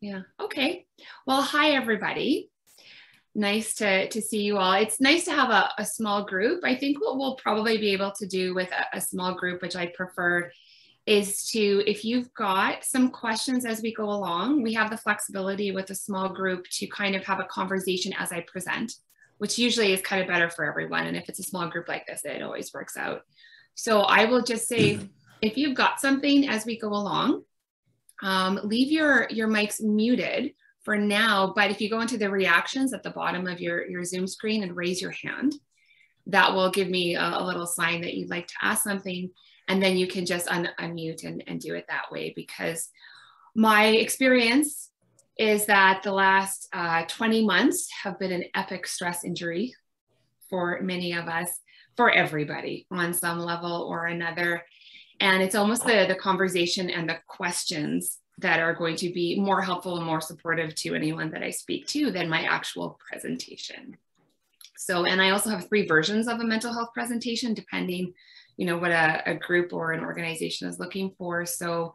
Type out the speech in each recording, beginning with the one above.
Yeah. Okay. Well, hi, everybody. Nice to see you all. It's nice to have a small group. I think what we'll probably be able to do with a small group, which I prefer, is to, if you've got some questions as we go along, we have the flexibility with a small group to kind of have a conversation as I present, which usually is kind of better for everyone. And if it's a small group like this, it always works out. So I will just say, if you've got something as we go along, leave your mics muted for now, but if you go into the reactions at the bottom of your Zoom screen and raise your hand, that will give me a little sign that you'd like to ask something, and then you can just unmute and do it that way, because my experience is that the last 20 months have been an epic stress injury for many of us, for everybody on some level or another. And it's almost the conversation and the questions that are going to be more helpful and more supportive to anyone that I speak to than my actual presentation. So, and I also have 3 versions of a mental health presentation, depending, what a group or an organization is looking for. So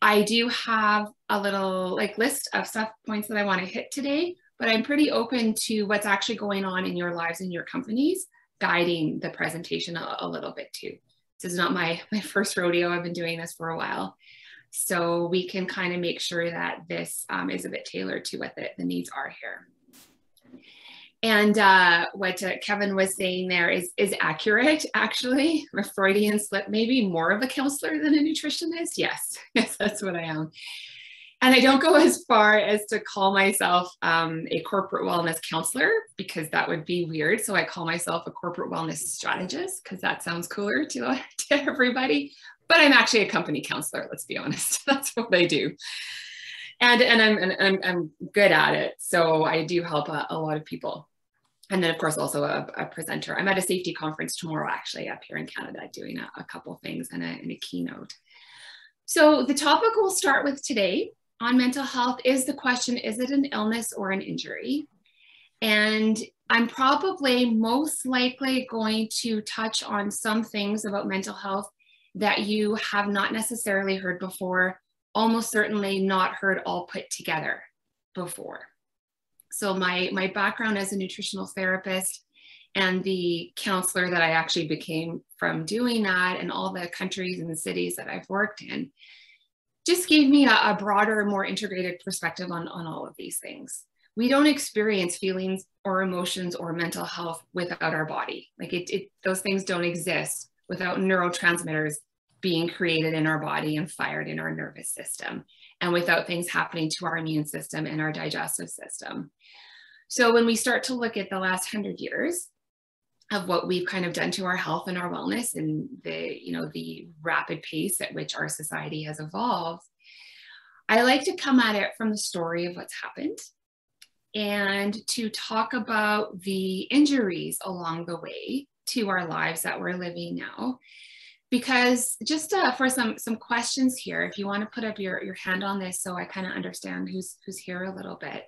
I do have a little list of stuff points that I want to hit today, but I'm pretty open to what's actually going on in your lives and your companies, guiding the presentation a little bit too. This is not my first rodeo. I've been doing this for a while. So we can kind of make sure that this is a bit tailored to what the needs are here. And what Kevin was saying there is accurate, actually. A Freudian slip, maybe more of a counselor than a nutritionist. Yes, that's what I am. And I don't go as far as to call myself a corporate wellness counselor, because that would be weird. So I call myself a corporate wellness strategist, because that sounds cooler to everybody. But I'm actually a company counselor, let's be honest. That's what I do. And I'm good at it. So I do help a lot of people. And then, of course, also a presenter. I'm at a safety conference tomorrow, actually, up here in Canada, doing a couple things and a keynote. So the topic we'll start with today on mental health is the question, is it an illness or an injury? And I'm probably most likely going to touch on some things about mental health that you have not necessarily heard before, almost certainly not heard all put together before. So my background as a nutritional therapist and the counselor that I actually became from doing that, and all the countries and the cities that I've worked in, just gave me a broader, more integrated perspective on all of these things. We don't experience feelings or emotions or mental health without our body. Those things don't exist without neurotransmitters being created in our body and fired in our nervous system, and without things happening to our immune system and our digestive system. So when we start to look at the last 100 years of what we've kind of done to our health and our wellness, and the rapid pace at which our society has evolved, I like to come at it from the story of what's happened, and to talk about the injuries along the way to our lives that we're living now. Because just for some questions here, if you want to put up your hand on this, so I kind of understand who's here a little bit.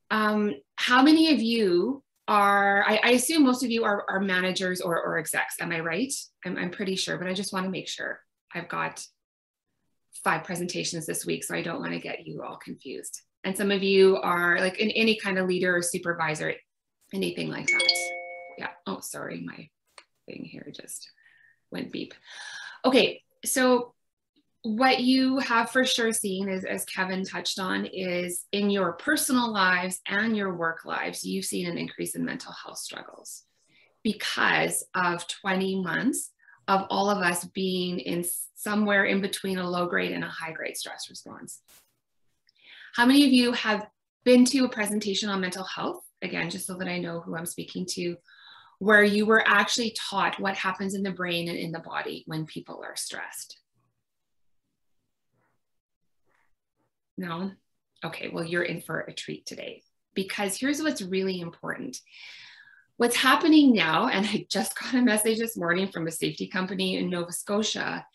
How many of you are, I assume most of you are managers or execs, am I right? I'm pretty sure, but I just want to make sure. I've got 5 presentations this week, so I don't want to get you all confused. And some of you are in any kind of leader or supervisor, anything like that. Yeah, oh, sorry, my thing here just went beep. Okay, so what you have for sure seen, as Kevin touched on, is in your personal lives and your work lives, you've seen an increase in mental health struggles because of 20 months of all of us being in somewhere in between a low grade and a high grade stress response. How many of you have been to a presentation on mental health? Again, just so that I know who I'm speaking to, where you were actually taught what happens in the brain and in the body when people are stressed? No? Okay, well, you're in for a treat today, because here's what's really important. What's happening now, and I just got a message this morning from a safety company in Nova Scotia,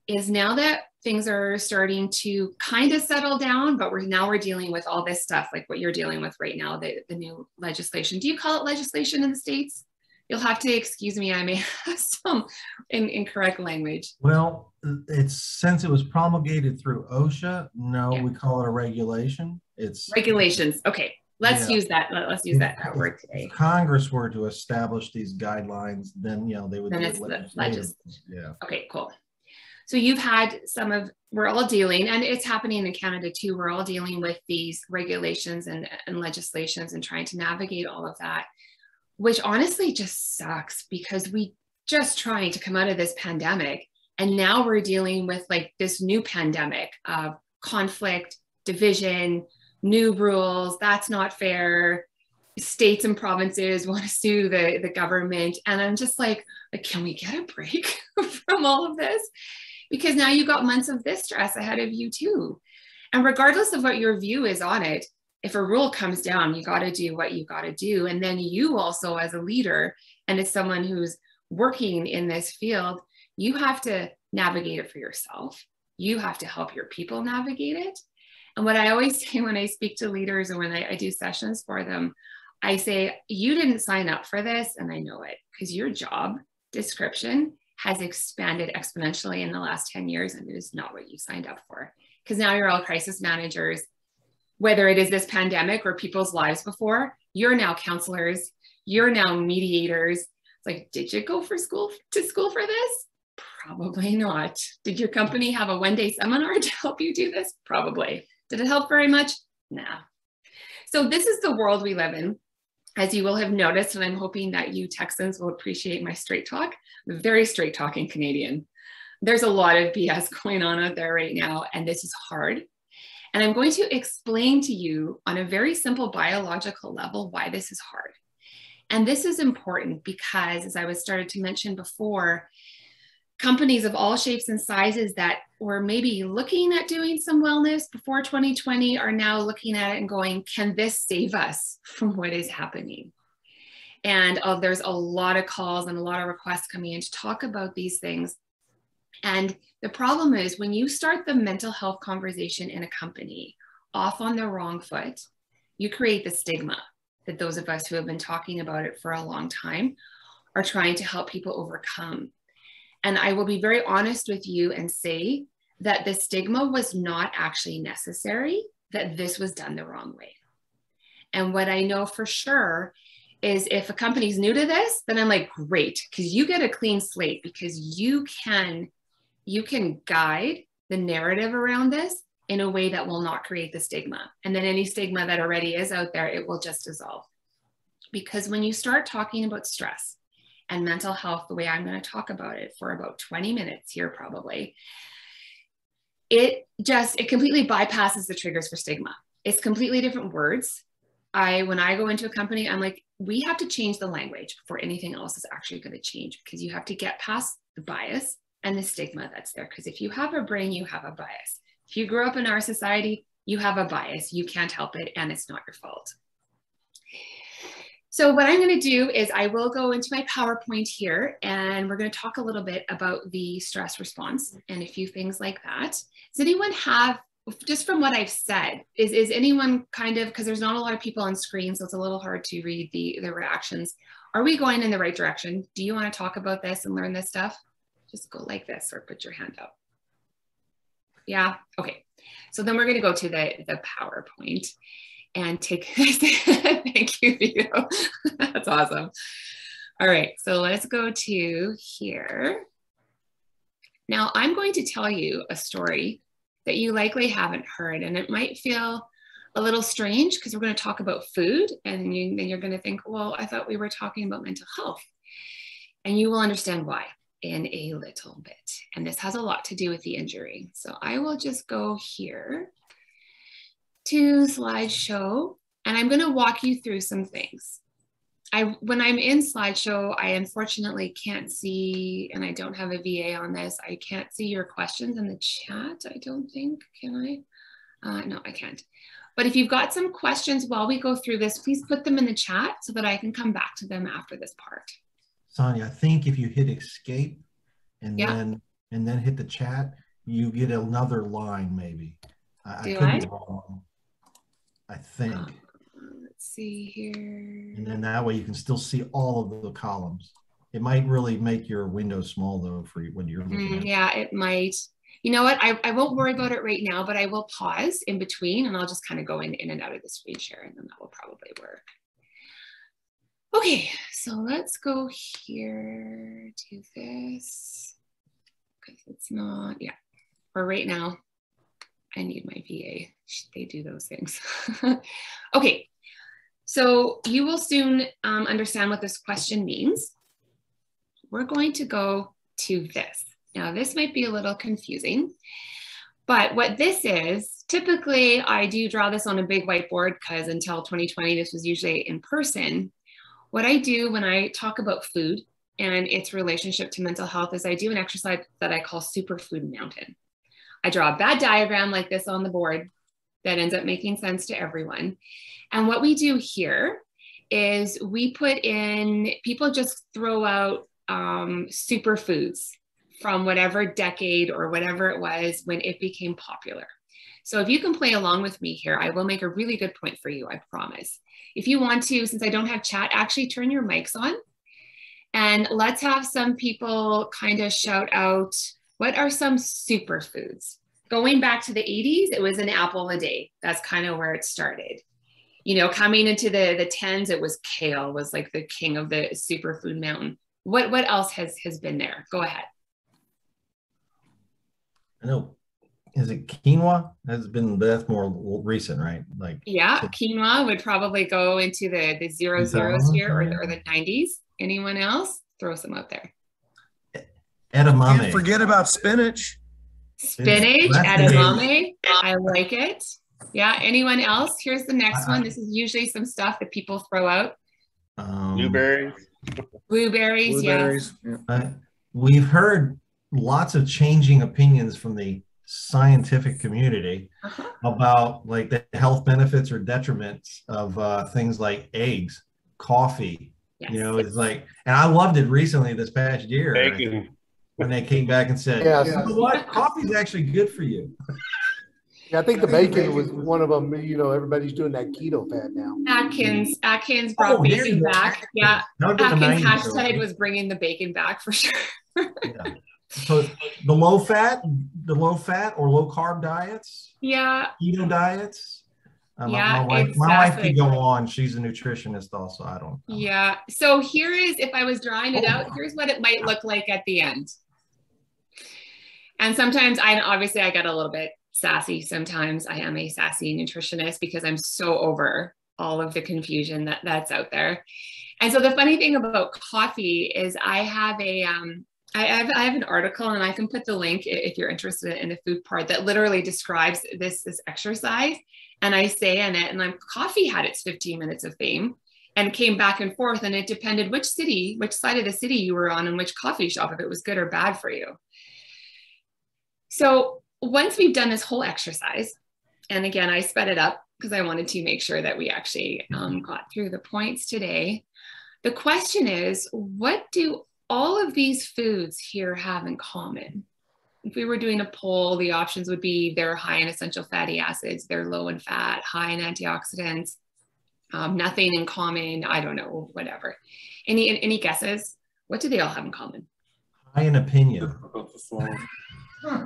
is now that things are starting to kind of settle down, but we're dealing with all this stuff, like what you're dealing with right now, the new legislation. Do you call it legislation in the States? You'll have to excuse me. I may have some incorrect language. Well, it's since it was promulgated through OSHA, no, Yeah. we call it a regulation. It's Regulations. Okay. Let's yeah. use that. Let's use that word If today. Congress were to establish these guidelines, then they would Then do it it's the legislatively. Yeah. Okay, cool. So you've had we're all dealing, and it's happening in Canada too. We're all dealing with these regulations and legislations and trying to navigate all of that, which honestly just sucks because we just trying to come out of this pandemic. And now we're dealing with like this new pandemic of conflict, division, new rules. That's not fair. States and provinces want to sue the government. And I'm just like, can we get a break from all of this? Because now you got months of this stress ahead of you too. And regardless of what your view is on it, if a rule comes down, you got to do what you got to do. And then you also, as a leader and as someone who's working in this field, you have to navigate it for yourself. You have to help your people navigate it. And what I always say when I speak to leaders or when I do sessions for them, I say, you didn't sign up for this, and I know it, because your job description has expanded exponentially in the last 10 years, and it is not what you signed up for. Because now you're all crisis managers, whether it is this pandemic or people's lives before, you're now counselors, you're now mediators. It's like, did you go to school for this? Probably not. Did your company have a one-day seminar to help you do this? Probably. Did it help very much? Nah. So this is the world we live in, as you will have noticed, and I'm hoping that you Texans will appreciate my straight talk. I'm a very straight talking Canadian. There's a lot of BS going on out there right now, and this is hard. And I'm going to explain to you on a very simple biological level why this is hard. And this is important because, as I was started to mention before, companies of all shapes and sizes that were maybe looking at doing some wellness before 2020 are now looking at it and going, can this save us from what is happening? And there's a lot of calls and a lot of requests coming in to talk about these things. And the problem is when you start the mental health conversation in a company off on the wrong foot, you create the stigma that those of us who have been talking about it for a long time are trying to help people overcome. And I will be very honest with you and say that the stigma was not actually necessary, that this was done the wrong way. And what I know for sure is if a company's new to this, then I'm like, great, because you get a clean slate, because you can guide the narrative around this in a way that will not create the stigma. And then any stigma that already is out there, it will just dissolve. Because when you start talking about stress and mental health, the way I'm going to talk about it for about 20 minutes here, probably, it completely bypasses the triggers for stigma. It's completely different words. When I go into a company, I'm like, we have to change the language before anything else is actually going to change, because you have to get past the bias and the stigma that's there. Because if you have a brain, you have a bias. If you grew up in our society, you have a bias. You can't help it, and it's not your fault. So what I'm going to do is I will go into my PowerPoint here, and we're going to talk a little bit about the stress response and a few things like that. Does anyone have, just from what I've said, is anyone kind of, because there's not a lot of people on screen, so it's a little hard to read the reactions. Are we going in the right direction? Do you want to talk about this and learn this stuff? Just go like this or put your hand up. Yeah, okay. So then we're going to go to the PowerPoint and take this. Thank you, Vito. That's awesome. All right, so let's go to here. Now I'm going to tell you a story that you likely haven't heard, and it might feel a little strange because we're going to talk about food, and then you're going to think, well, I thought we were talking about mental health. And you will understand why in a little bit. And this has a lot to do with the injury. So I will just go here to slideshow, and I'm going to walk you through some things. When I'm in slideshow, I unfortunately can't see, and I don't have a VA on this, I can't see your questions in the chat, I don't think, can I? No, I can't. But if you've got some questions while we go through this, please put them in the chat so that I can come back to them after this part. Sonia, I think if you hit escape and then hit the chat, you get another line maybe. I could be wrong. I think. Let's see here. And then that way you can still see all of the columns. It might really make your window small though for when you're looking at it. Yeah, it might. You know what? I won't worry about it right now, but I will pause in between and I'll just kind of go in and out of the screen share and then that will probably work. Okay, so let's go here to this because it's not, yeah. For right now, I need my VA. They do those things. Okay, so you will soon understand what this question means. We're going to go to this. Now, this might be a little confusing, but what this is, typically I do draw this on a big whiteboard because until 2020, this was usually in person. What I do when I talk about food and its relationship to mental health is I do an exercise that I call Superfood Mountain. I draw a bad diagram like this on the board that ends up making sense to everyone. And what we do here is we put in, people just throw out superfoods from whatever decade or whatever it was when it became popular. So if you can play along with me here, I will make a really good point for you, I promise. If you want to, since I don't have chat, actually turn your mics on and let's have some people kind of shout out, what are some superfoods? Going back to the 80s, it was an apple a day. That's kind of where it started. You know, coming into the 10s, it was kale was like the king of the superfood mountain. What else has been there? Go ahead. I know. Is it quinoa? That's more recent, right? Like yeah, quinoa would probably go into the zeros here or the 90s. Anyone else? Throw some out there. Edamame. Can't forget about spinach. Spinach, edamame. I like it. Yeah. Anyone else? Here's the next one. This is usually some stuff that people throw out. Blueberries. Blueberries. Yes. Yeah. We've heard lots of changing opinions from the scientific community about like the health benefits or detriments of things like eggs, coffee. Yes. You know, it's like, and I loved it recently this past year. Bacon. When they came back and said, yeah, you know what, coffee's actually good for you. Yeah, I think the bacon was one of them. You know, everybody's doing that keto fad now. Atkins brought bacon back. Yeah, Atkins hashtag was bringing the bacon back for sure. Yeah. So the low fat or low carb diets. Yeah. Keto diets. Yeah, my wife could go on. She's a nutritionist also. I don't know. Yeah. So here is, if I was drawing it out, here's what it might look like at the end. And sometimes obviously I get a little bit sassy. Sometimes I am a sassy nutritionist because I'm so over all of the confusion that's out there. And so the funny thing about coffee is I have I have an article and I can put the link if you're interested in the food part that literally describes this exercise. And I say in it, and coffee had its 15 minutes of fame and came back and forth. And it depended which side of the city you were on and which coffee shop, if it was good or bad for you. So once we've done this whole exercise, and again, I sped it up because I wanted to make sure that we actually got through the points today. The question is, what do all of these foods here have in common? If we were doing a poll, the options would be they're high in essential fatty acids, they're low in fat, high in antioxidants, nothing in common, I don't know, whatever. Any guesses? What do they all have in common? High in opinion.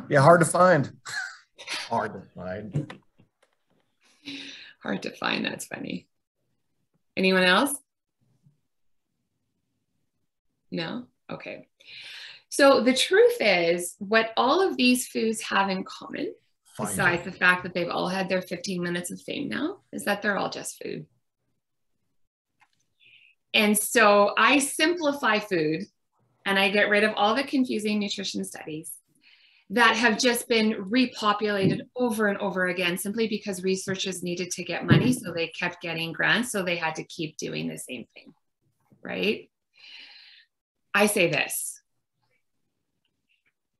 Yeah, hard to find. Hard to find. Hard to find, that's funny. Anyone else? No? Okay. So the truth is, what all of these foods have in common, besides the fact that they've all had their 15 minutes of fame now, is that they're all just food. And so I simplify food and I get rid of all the confusing nutrition studies that have just been repopulated over and over again, simply because researchers needed to get money. So they kept getting grants. So they had to keep doing the same thing, right? I say this.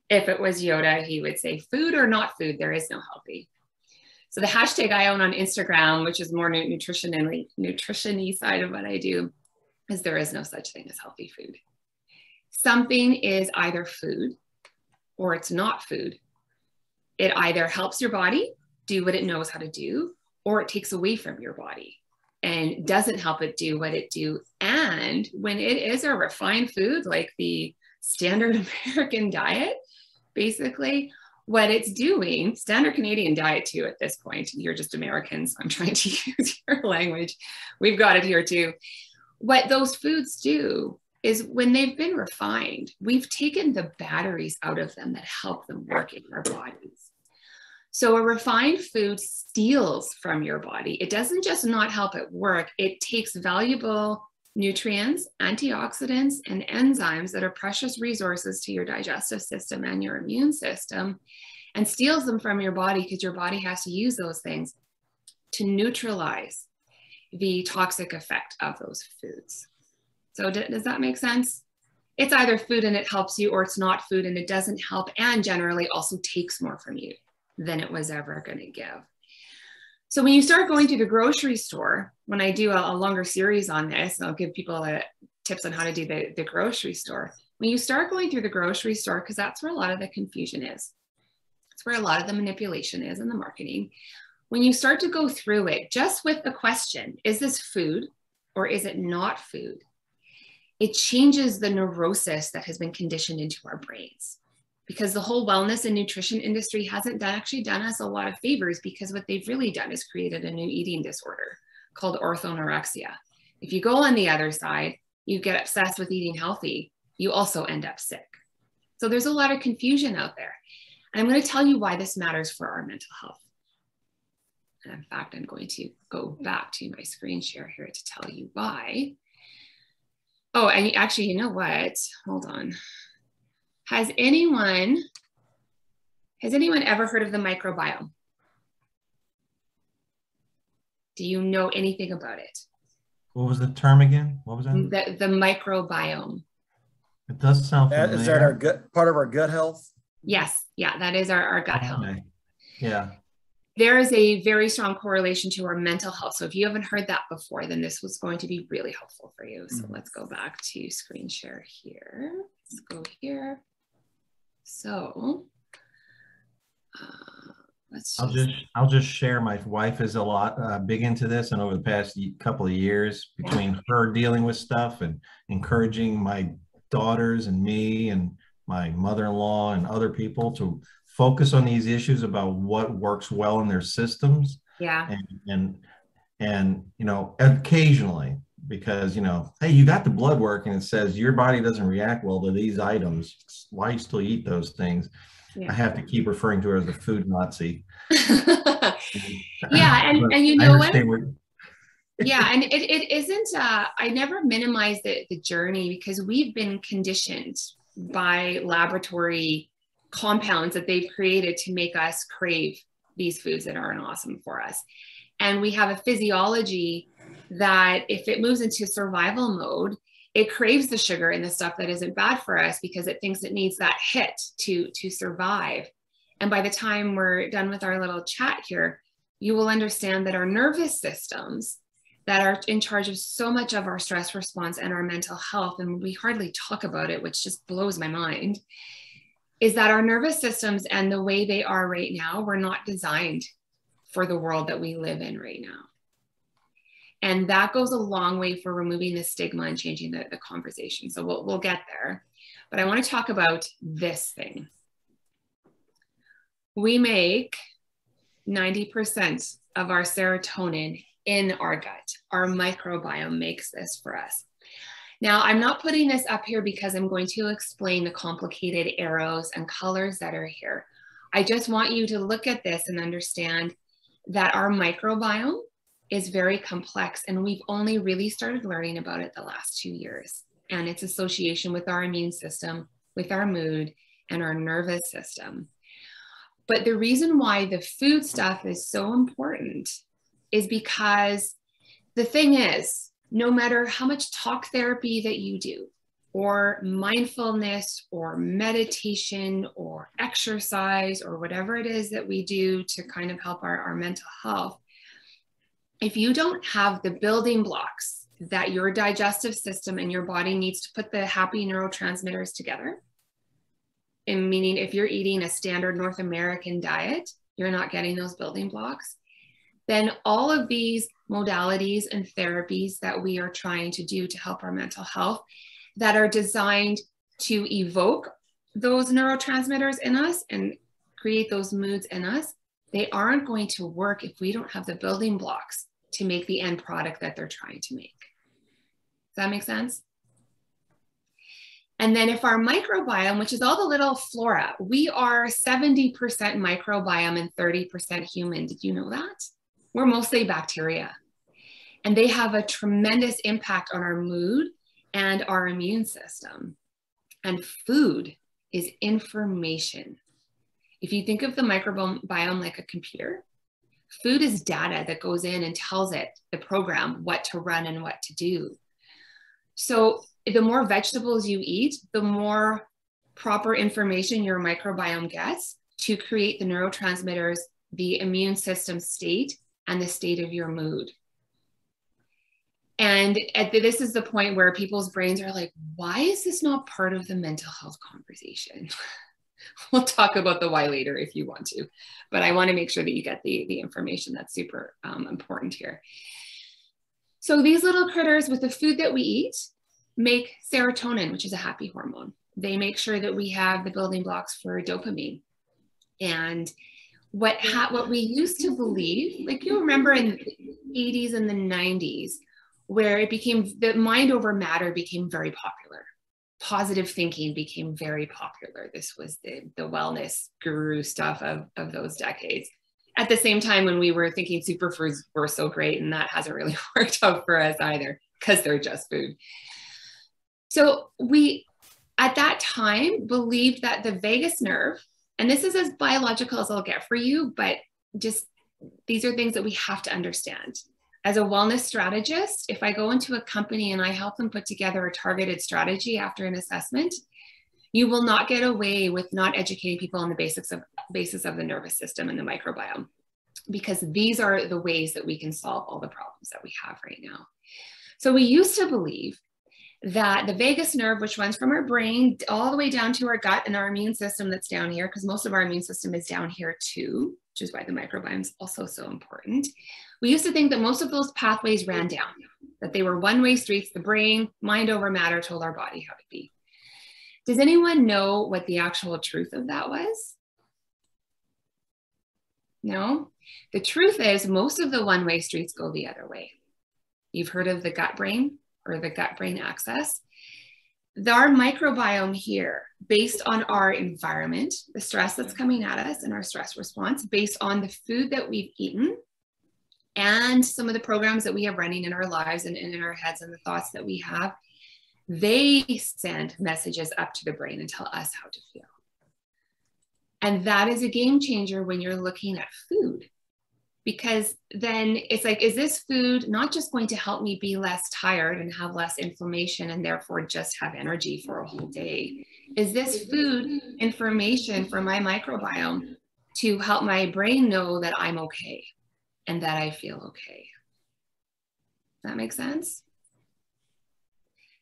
If it was Yoda, he would say food or not food, there is no healthy. So the hashtag I own on Instagram, which is more nutrition-y side of what I do, is there is no such thing as healthy food. Something is either food or it's not food. It either helps your body do what it knows how to do, or it takes away from your body and doesn't help it do what it do. And when it is a refined food, like the standard American diet, basically what it's doing, standard Canadian diet too at this point, you're just Americans, I'm trying to use your language, we've got it here too. What those foods do is when they've been refined, we've taken the batteries out of them that help them work in our bodies. So a refined food steals from your body. It doesn't just not help it work, it takes valuable nutrients, antioxidants, and enzymes that are precious resources to your digestive system and your immune system and steals them from your body because your body has to use those things to neutralize the toxic effect of those foods. So does that make sense? It's either food and it helps you, or it's not food and it doesn't help and generally also takes more from you than it was ever going to give. So when you start going to the grocery store, when I do a longer series on this, I'll give people tips on how to do the grocery store. When you start going through the grocery store, because that's where a lot of the confusion is, that's where a lot of the manipulation is in the marketing. When you start to go through it, just with the question, is this food or is it not food? It changes the neurosis that has been conditioned into our brains. Because the whole wellness and nutrition industry hasn't actually done us a lot of favors, because what they've really done is created a new eating disorder called orthonorexia. If you go on the other side, you get obsessed with eating healthy, you also end up sick. So there's a lot of confusion out there. And I'm going to tell you why this matters for our mental health. And in fact, I'm going to go back to my screen share here to tell you why. Oh, and actually, you know what? Hold on. Has anyone ever heard of the microbiome? Do you know anything about it? What was the term again? What was that? The microbiome. It does sound familiar. Is that our gut, part of our gut health? Yes, yeah, that is our gut health. Okay. Yeah. There is a very strong correlation to our mental health. So if you haven't heard that before, then this was going to be really helpful for you. So let's go back to screen share here. Let's go here. So I'll just share. My wife is a lot big into this, and over the past couple of years, between her dealing with stuff and encouraging my daughters and me and my mother-in-law and other people to focus on these issues about what works well in their systems. Yeah. And you know, occasionally, because, you know, hey, you got the blood work and it says your body doesn't react well to these items, why you still eat those things? Yeah. I have to keep referring to her as a food Nazi. Yeah, and you know what? Yeah, and it isn't, I never minimize the journey, because we've been conditioned by laboratory compounds that they've created to make us crave these foods that aren't awesome for us. And we have a physiology that if it moves into survival mode, it craves the sugar and the stuff that isn't bad for us because it thinks it needs that hit to survive. And by the time we're done with our little chat here, you will understand that our nervous systems that are in charge of so much of our stress response and our mental health, and we hardly talk about it, which just blows my mind, is that our nervous systems and the way they are right now were not designed for the world that we live in right now. And that goes a long way for removing the stigma and changing the conversation. So we'll get there. But I want to talk about this thing. We make 90% of our serotonin in our gut. Our microbiome makes this for us. Now, I'm not putting this up here because I'm going to explain the complicated arrows and colors that are here. I just want you to look at this and understand that our microbiome is very complex, and we've only really started learning about it the last 2 years, and its association with our immune system, with our mood, and our nervous system. But the reason why the food stuff is so important is because the thing is, no matter how much talk therapy that you do, or mindfulness, or meditation, or exercise, or whatever it is that we do to kind of help our mental health, if you don't have the building blocks that your digestive system and your body needs to put the happy neurotransmitters together, and meaning if you're eating a standard North American diet, you're not getting those building blocks, then all of these modalities and therapies that we are trying to do to help our mental health that are designed to evoke those neurotransmitters in us and create those moods in us, they aren't going to work if we don't have the building blocks to make the end product that they're trying to make. Does that make sense? And then if our microbiome, which is all the little flora, we are 70% microbiome and 30% human. Did you know that? We're mostly bacteria. And they have a tremendous impact on our mood and our immune system. And food is information. If you think of the microbiome like a computer, food is data that goes in and tells it, the program, what to run and what to do. So the more vegetables you eat, the more proper information your microbiome gets to create the neurotransmitters, the immune system state, and the state of your mood. And this is the point where people's brains are like, why is this not part of the mental health conversation? We'll talk about the why later if you want to, but I want to make sure that you get the information that's super important here. So these little critters with the food that we eat make serotonin, which is a happy hormone. They make sure that we have the building blocks for dopamine. And what we used to believe, like you remember in the 80s and the 90s, where it became, the mind over matter became very popular. Positive thinking became very popular. This was the wellness guru stuff of those decades. At the same time when we were thinking superfoods were so great, and that hasn't really worked out for us either because they're just food. So we, at that time, believed that the vagus nerve, and this is as biological as I'll get for you, but just these are things that we have to understand. As a wellness strategist, if I go into a company and I help them put together a targeted strategy after an assessment, you will not get away with not educating people on the basis of the nervous system and the microbiome, because these are the ways that we can solve all the problems that we have right now. So we used to believe that the vagus nerve, which runs from our brain all the way down to our gut and our immune system that's down here, because most of our immune system is down here too, which is why the microbiome is also so important. We used to think that most of those pathways ran down, that they were one-way streets. The brain, mind over matter, told our body how to be. Does anyone know what the actual truth of that was? No? The truth is most of the one-way streets go the other way. You've heard of the gut brain or the gut brain axis. Our microbiome here, based on our environment, the stress that's coming at us and our stress response, based on the food that we've eaten, and some of the programs that we have running in our lives and in our heads and the thoughts that we have, they send messages up to the brain and tell us how to feel. And that is a game changer when you're looking at food, because then it's like, is this food not just going to help me be less tired and have less inflammation and therefore just have energy for a whole day? Is this food information for my microbiome to help my brain know that I'm okay and that I feel okay? Does that make sense?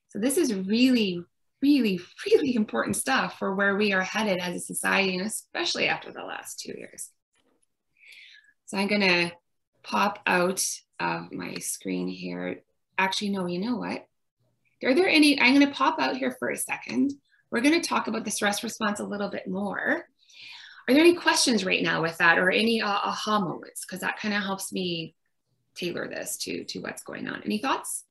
So this is really, really, really important stuff for where we are headed as a society, and especially after the last 2 years. So I'm gonna pop out of my screen here. Actually, no, you know what? Are there any, I'm gonna pop out here for a second. We're gonna talk about the stress response a little bit more. Are there any questions right now with that, or any aha moments? Because that kind of helps me tailor this to what's going on. Any thoughts?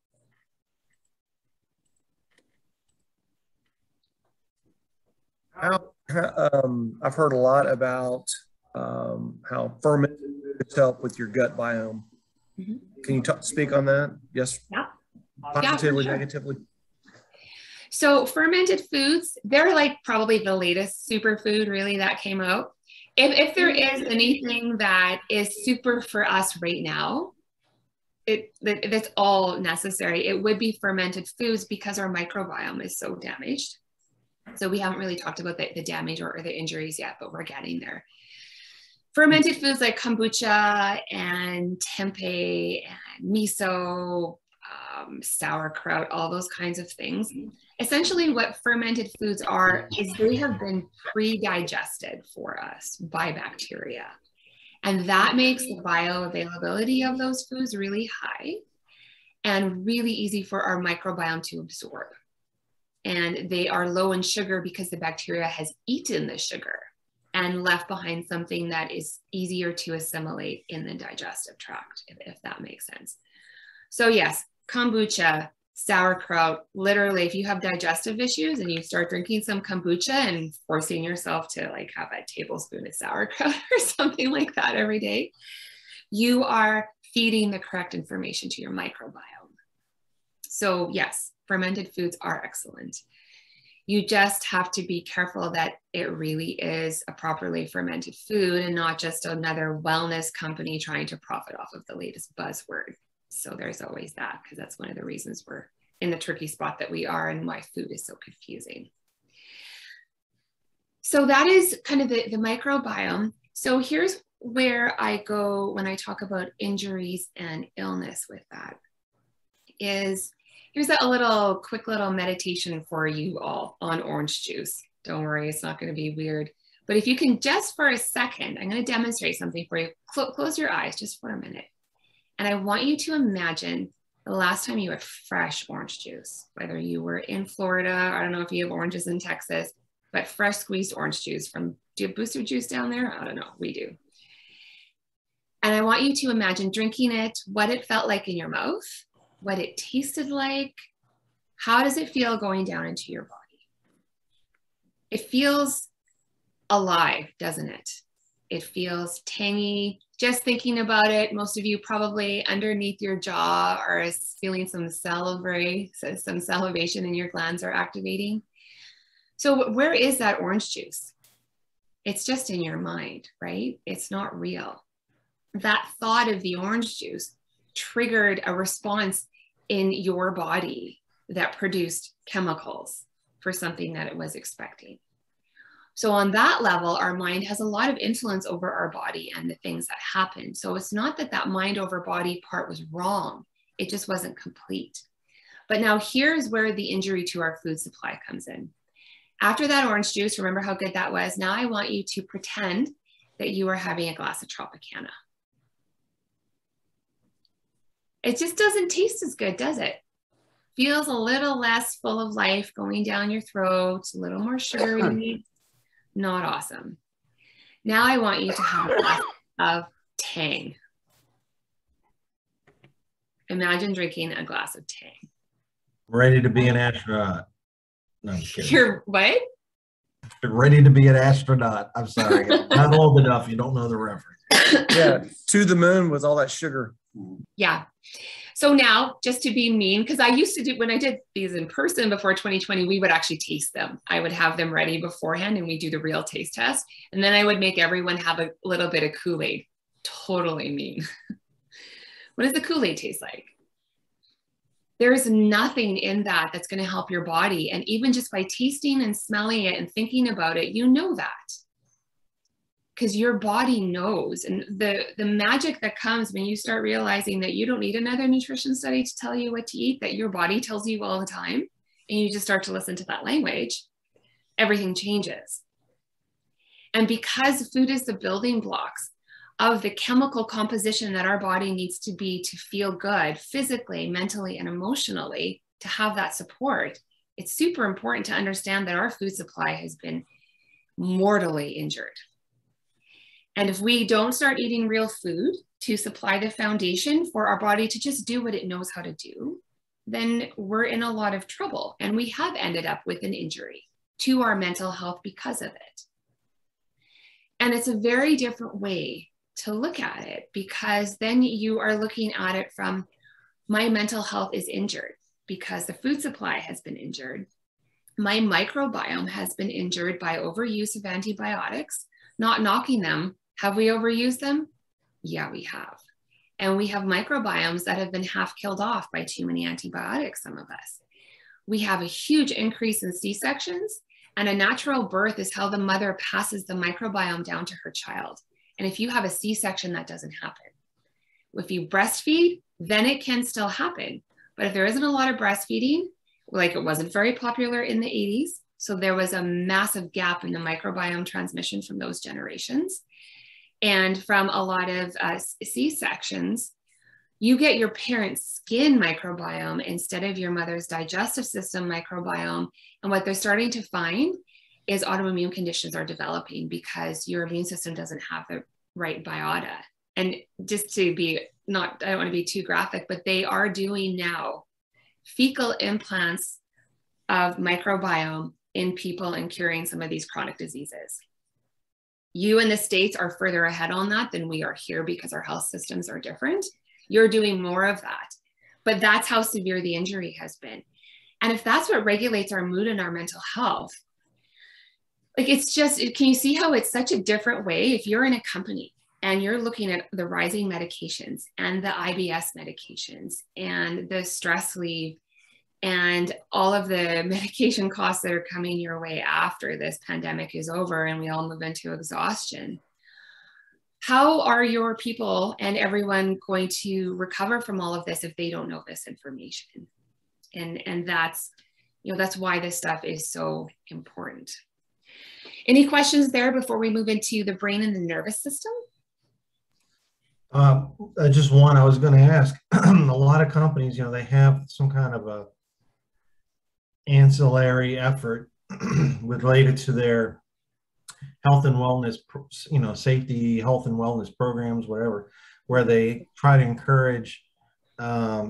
I've heard a lot about how fermented foods help with your gut biome. Mm-hmm. Can you speak on that? Yes. Yeah. Positively, Yeah, sure. negatively. So fermented foods, they're like probably the latest superfood really that came out. If there is anything that is super for us right now, that's all necessary. It would be fermented foods because our microbiome is so damaged. So we haven't really talked about the damage or the injuries yet, but we're getting there. Fermented foods like kombucha and tempeh and miso, sauerkraut, all those kinds of things. Essentially what fermented foods are is they have been pre-digested for us by bacteria. And that makes the bioavailability of those foods really high and really easy for our microbiome to absorb. And they are low in sugar because the bacteria has eaten the sugar and left behind something that is easier to assimilate in the digestive tract, if that makes sense. So yes, kombucha, sauerkraut, literally, if you have digestive issues and you start drinking some kombucha and forcing yourself to like have a tablespoon of sauerkraut or something like that every day, you are feeding the correct information to your microbiome. So yes, fermented foods are excellent. You just have to be careful that it really is a properly fermented food and not just another wellness company trying to profit off of the latest buzzword. So there's always that, because that's one of the reasons we're in the tricky spot that we are and why food is so confusing. So that is kind of the microbiome. So here's where I go when I talk about injuries and illness with that is, here's a quick little meditation for you all on orange juice. Don't worry, it's not going to be weird. But if you can just for a second, I'm going to demonstrate something for you. Close your eyes just for a minute. And I want you to imagine the last time you had fresh orange juice, whether you were in Florida, I don't know if you have oranges in Texas, but fresh squeezed orange juice from, do you have Booster Juice down there? I don't know, we do. And I want you to imagine drinking it, what it felt like in your mouth, what it tasted like. How does it feel going down into your body? It feels alive, doesn't it? It feels tangy. Just thinking about it, most of you probably underneath your jaw are feeling some salivation in your glands are activating. So where is that orange juice? It's just in your mind, right? It's not real. That thought of the orange juice triggered a response in your body that produced chemicals for something that it was expecting. So on that level, our mind has a lot of influence over our body and the things that happen. So it's not that that mind over body part was wrong. It just wasn't complete. But now here's where the injury to our food supply comes in. After that orange juice, remember how good that was? Now I want you to pretend that you are having a glass of Tropicana. It just doesn't taste as good, does it? Feels a little less full of life going down your throat, a little more sugary. Not awesome. Now I want you to have a glass of Tang. Imagine drinking a glass of Tang. Ready to be an astronaut. No, I'm kidding. You're what? Ready to be an astronaut. I'm sorry. I'm not old enough. You don't know the reference. Yeah, to the moon with all that sugar. Yeah. So now, just to be mean, because I used to do, when I did these in person before 2020, we would actually taste them. I would have them ready beforehand and we do the real taste test. And then I would make everyone have a little bit of Kool-Aid. Totally mean. What does the Kool-Aid taste like? There's nothing in that that's going to help your body. And even just by tasting and smelling it and thinking about it, you know that. Because your body knows. And the magic that comes when you start realizing that you don't need another nutrition study to tell you what to eat, that your body tells you all the time, and you just start to listen to that language, everything changes. And because food is the building blocks of the chemical composition that our body needs to be to feel good physically, mentally, and emotionally, to have that support, it's super important to understand that our food supply has been mortally injured. And if we don't start eating real food to supply the foundation for our body to just do what it knows how to do, then we're in a lot of trouble. And we have ended up with an injury to our mental health because of it. And it's a very different way to look at it, because then you are looking at it from, my mental health is injured because the food supply has been injured. My microbiome has been injured by overuse of antibiotics, not knocking them. Have we overused them? Yeah, we have. And we have microbiomes that have been half killed off by too many antibiotics, some of us. We have a huge increase in C-sections, and a natural birth is how the mother passes the microbiome down to her child. And if you have a C-section, that doesn't happen. If you breastfeed, then it can still happen. But if there isn't a lot of breastfeeding, like it wasn't very popular in the 80s, so there was a massive gap in the microbiome transmission from those generations. And from a lot of C-sections, you get your parent's skin microbiome instead of your mother's digestive system microbiome. And what they're starting to find is autoimmune conditions are developing because your immune system doesn't have the right biota. And just to be I don't want to be too graphic, but they are doing now fecal implants of microbiome in people and curing some of these chronic diseases. You in the States are further ahead on that than we are here because our health systems are different. You're doing more of that, but that's how severe the injury has been. And if that's what regulates our mood and our mental health, like it's just, can you see how it's such a different way? If you're in a company and you're looking at the rising medications and the IBS medications and the stress leave and all of the medication costs that are coming your way after this pandemic is over and we all move into exhaustion, how are your people and everyone going to recover from all of this if they don't know this information? And that's, that's why this stuff is so important. Any questions there before we move into the brain and the nervous system? Just one I was going to ask. A lot of companies, they have some kind of a ancillary effort related to their health and wellness, safety, health and wellness programs, whatever, where they try to encourage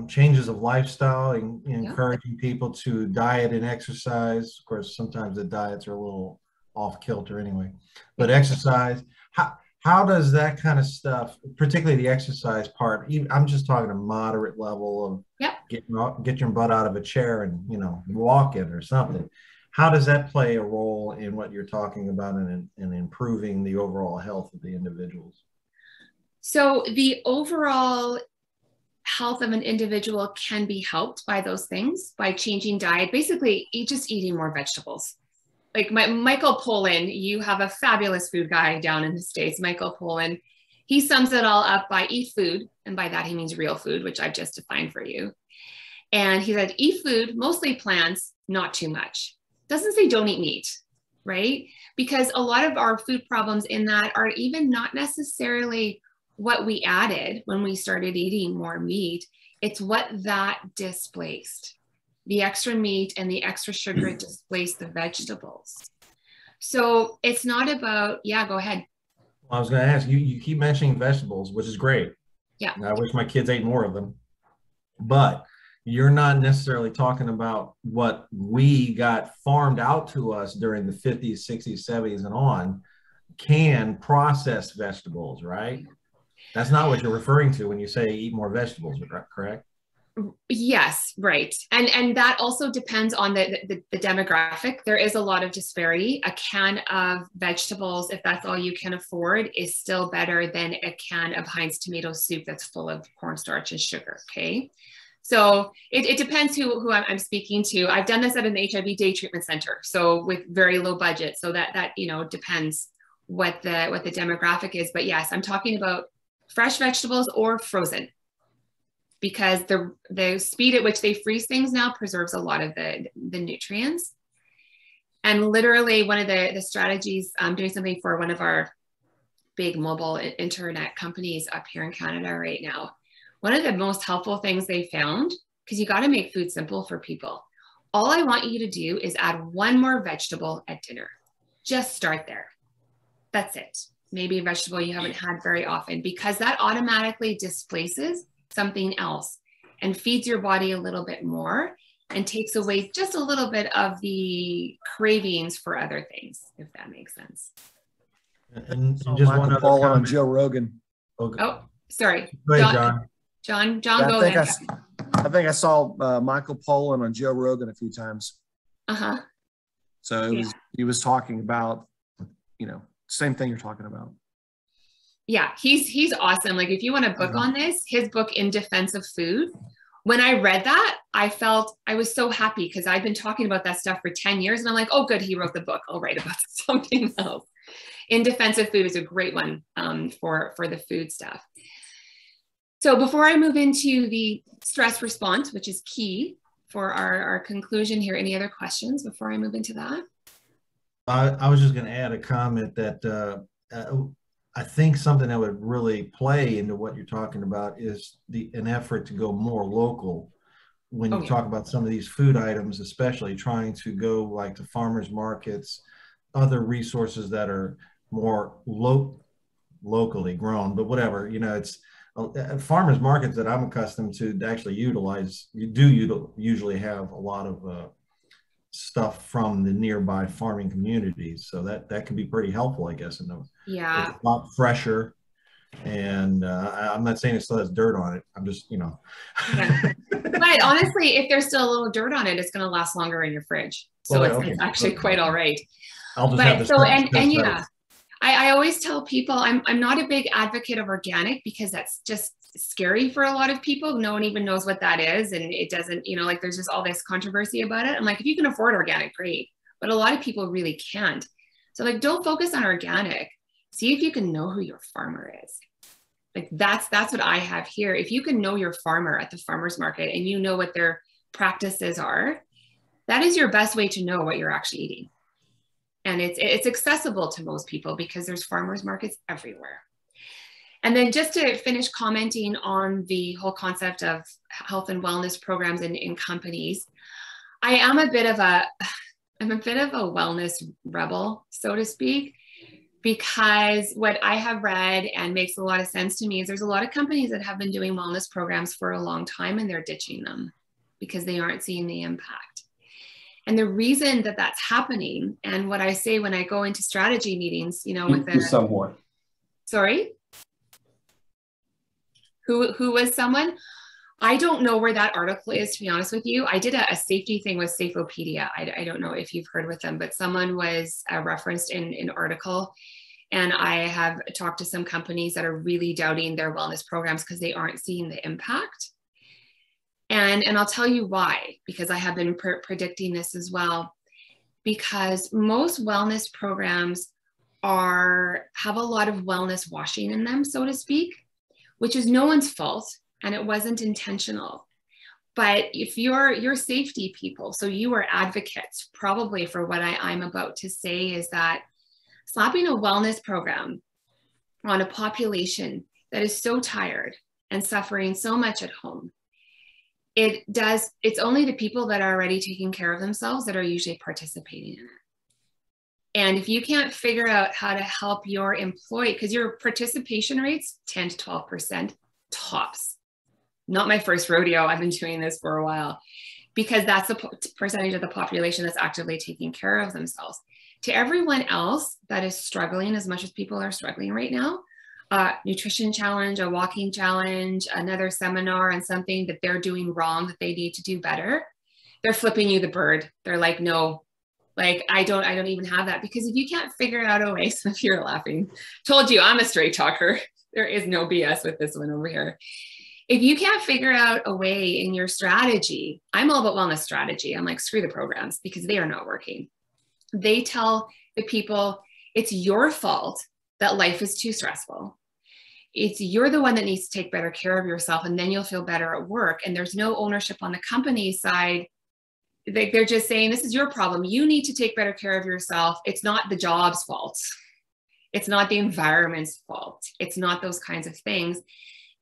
changes of lifestyle and encouraging people to diet and exercise. Of course, sometimes the diets are a little off kilter anyway, but exercise. How does that kind of stuff, particularly the exercise part, I'm just talking a moderate level of get your butt out of a chair and, walk it or something. How does that play a role in what you're talking about in improving the overall health of the individuals? So the overall health of an individual can be helped by those things, by changing diet, basically just eating more vegetables. Like Michael Pollan, you have a fabulous food guy down in the States, Michael Pollan. He sums it all up by eat food. And by that, he means real food, which I've just defined for you. And he said, eat food, mostly plants, not too much. Doesn't say don't eat meat, right? Because a lot of our food problems in that are even not necessarily what we added when we started eating more meat. It's what that displaced. The extra meat and the extra sugar displace the vegetables. So it's not about, go ahead. Well, I was going to ask, you keep mentioning vegetables, which is great. Yeah. And I wish my kids ate more of them. But you're not necessarily talking about what we got farmed out to us during the 50s, 60s, 70s and on, canned processed vegetables, right? That's not what you're referring to when you say eat more vegetables, correct? Yes, right. And that also depends on the demographic. There is a lot of disparity. A can of vegetables, if that's all you can afford, is still better than a can of Heinz tomato soup that's full of cornstarch and sugar, okay? So it depends who I'm speaking to. I've done this at an HIV day treatment center, so with very low budget. So that depends what the demographic is. But yes, I'm talking about fresh vegetables or frozen, because the speed at which they freeze things now preserves a lot of the nutrients. And literally one of the strategies, I'm doing something for one of our big mobile internet companies up here in Canada right now. One of the most helpful things they found, because you got to make food simple for people. All I want you to do is add one more vegetable at dinner. Just start there. That's it. Maybe a vegetable you haven't had very often, because that automatically displaces something else and feeds your body a little bit more and takes away just a little bit of the cravings for other things, if that makes sense. And just Michael one other Pollan on comment. Joe Rogan. Okay. Oh, sorry. Go ahead, John. John, go ahead. I think I saw Michael Pollan on Joe Rogan a few times. Uh-huh. So he was talking about, same thing you're talking about. Yeah, he's awesome. Like if you want a book on this, his book In Defense of Food, when I read that, I was so happy because I've been talking about that stuff for 10 years and I'm like, oh good, he wrote the book. I'll write about something else. In Defense of Food is a great one for the food stuff. So before I move into the stress response, which is key for our conclusion here, any other questions before I move into that? I was just going to add a comment that I think something that would really play into what you're talking about is an effort to go more local. When you talk about some of these food items, especially trying to go like to farmers markets, other resources that are more locally grown, but whatever, it's farmers markets that I'm accustomed to actually utilize. You usually have a lot of stuff from the nearby farming communities, so that could be pretty helpful, I guess. Yeah, it's a lot fresher, and I'm not saying it still has dirt on it. I'm just yeah. But honestly, if there's still a little dirt on it, it's going to last longer in your fridge, so it's actually quite all right. I'll just have yeah, I always tell people I'm not a big advocate of organic because that's just scary for a lot of people. No one even knows what that is, and it doesn't, like there's just all this controversy about it. I'm like, if you can afford organic, great, but a lot of people really can't. So like, don't focus on organic. See if you can know who your farmer is. Like that's what I have here. If you can know your farmer at the farmer's market and you know what their practices are, that is your best way to know what you're actually eating. And it's accessible to most people because there's farmers markets everywhere. And then just to finish commenting on the whole concept of health and wellness programs in companies, I am a bit of a wellness rebel, so to speak, because what I have read and makes a lot of sense to me is there's a lot of companies that have been doing wellness programs for a long time and they're ditching them because they aren't seeing the impact. And the reason that that's happening, and what I say when I go into strategy meetings, with someone. Sorry? Who was someone? I don't know where that article is, to be honest with you. I did a safety thing with Safeopedia. I don't know if you've heard with them, but someone was referenced in an article. And I have talked to some companies that are really doubting their wellness programs because they aren't seeing the impact. And I'll tell you why, because I have been predicting this as well. Because most wellness programs have a lot of wellness washing in them, so to speak, which is no one's fault. And it wasn't intentional. But if you're safety people, so you are advocates probably for what I'm about to say, is that slapping a wellness program on a population that is so tired and suffering so much at home, it's only the people that are already taking care of themselves that are usually participating in it. And if you can't figure out how to help your employee, because your participation rate's 10 to 12% tops. Not my first rodeo. I've been doing this for a while, because that's the percentage of the population that's actively taking care of themselves. To everyone else that is struggling as much as people are struggling right now, nutrition challenge, a walking challenge, another seminar on something that they're doing wrong that they need to do better, they're flipping you the bird. They're like, no, like I don't even have that. Because if you can't figure out a way, so if you're laughing, told you I'm a straight talker. There is no BS with this one over here. If you can't figure out a way in your strategy, I'm all about wellness strategy. I'm like, screw the programs because they are not working. They tell the people it's your fault that life is too stressful. You're the one that needs to take better care of yourself, and then you'll feel better at work. And there's no ownership on the company side. They're just saying, this is your problem. You need to take better care of yourself. It's not the job's fault. It's not the environment's fault. It's not those kinds of things.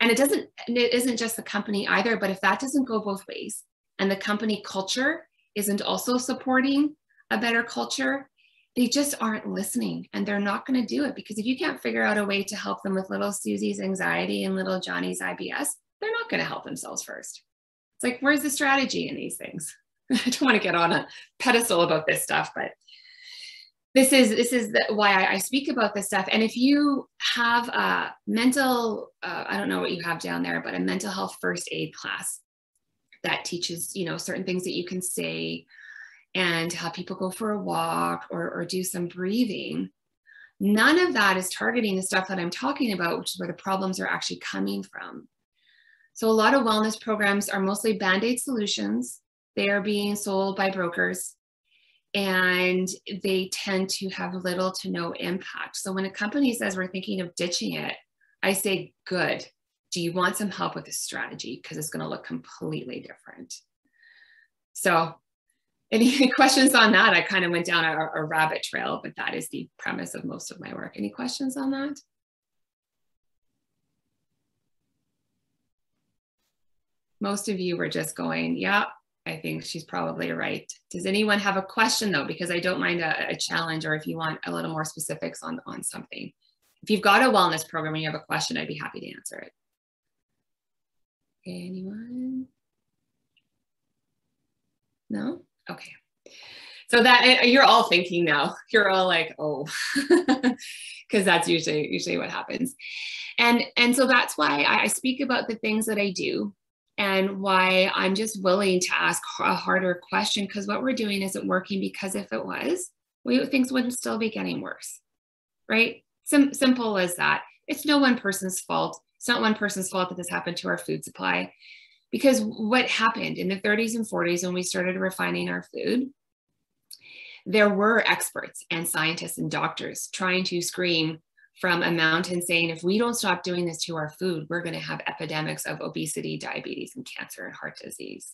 And it isn't just the company either, but if that doesn't go both ways, and the company culture isn't also supporting a better culture, they just aren't listening, and they're not going to do it. Because if you can't figure out a way to help them with little Susie's anxiety and little Johnny's IBS, they're not going to help themselves first. It's like, where's the strategy in these things? I don't want to get on a pedestal about this stuff, but this is why I speak about this stuff. And if you have a mental, I don't know what you have down there, but a mental health first aid class that teaches, certain things that you can say and have people go for a walk or do some breathing, none of that is targeting the stuff that I'm talking about, which is where the problems are actually coming from. So a lot of wellness programs are mostly Band-Aid solutions. They are being sold by brokers, and they tend to have little to no impact. So when a company says we're thinking of ditching it, I say, good. Do you want some help with this strategy? Because it's going to look completely different. So any questions on that? I kind of went down a rabbit trail, but that is the premise of most of my work. Any questions on that? Most of you were just going, yeah, I think she's probably right. Does anyone have a question though? Because I don't mind a challenge, or if you want a little more specifics on something. If you've got a wellness program and you have a question, I'd be happy to answer it. Anyone? No? Okay. So that you're all thinking now. You're all like, oh, because that's usually what happens. And so that's why I speak about the things that I do, and why I'm just willing to ask a harder question, because what we're doing isn't working, because if it was, things wouldn't still be getting worse, right? Simple as that. It's no one person's fault. It's not one person's fault that this happened to our food supply, because what happened in the 30s and 40s when we started refining our food, there were experts and scientists and doctors trying to scream from a mountain saying, if we don't stop doing this to our food, we're going to have epidemics of obesity, diabetes, and cancer and heart disease.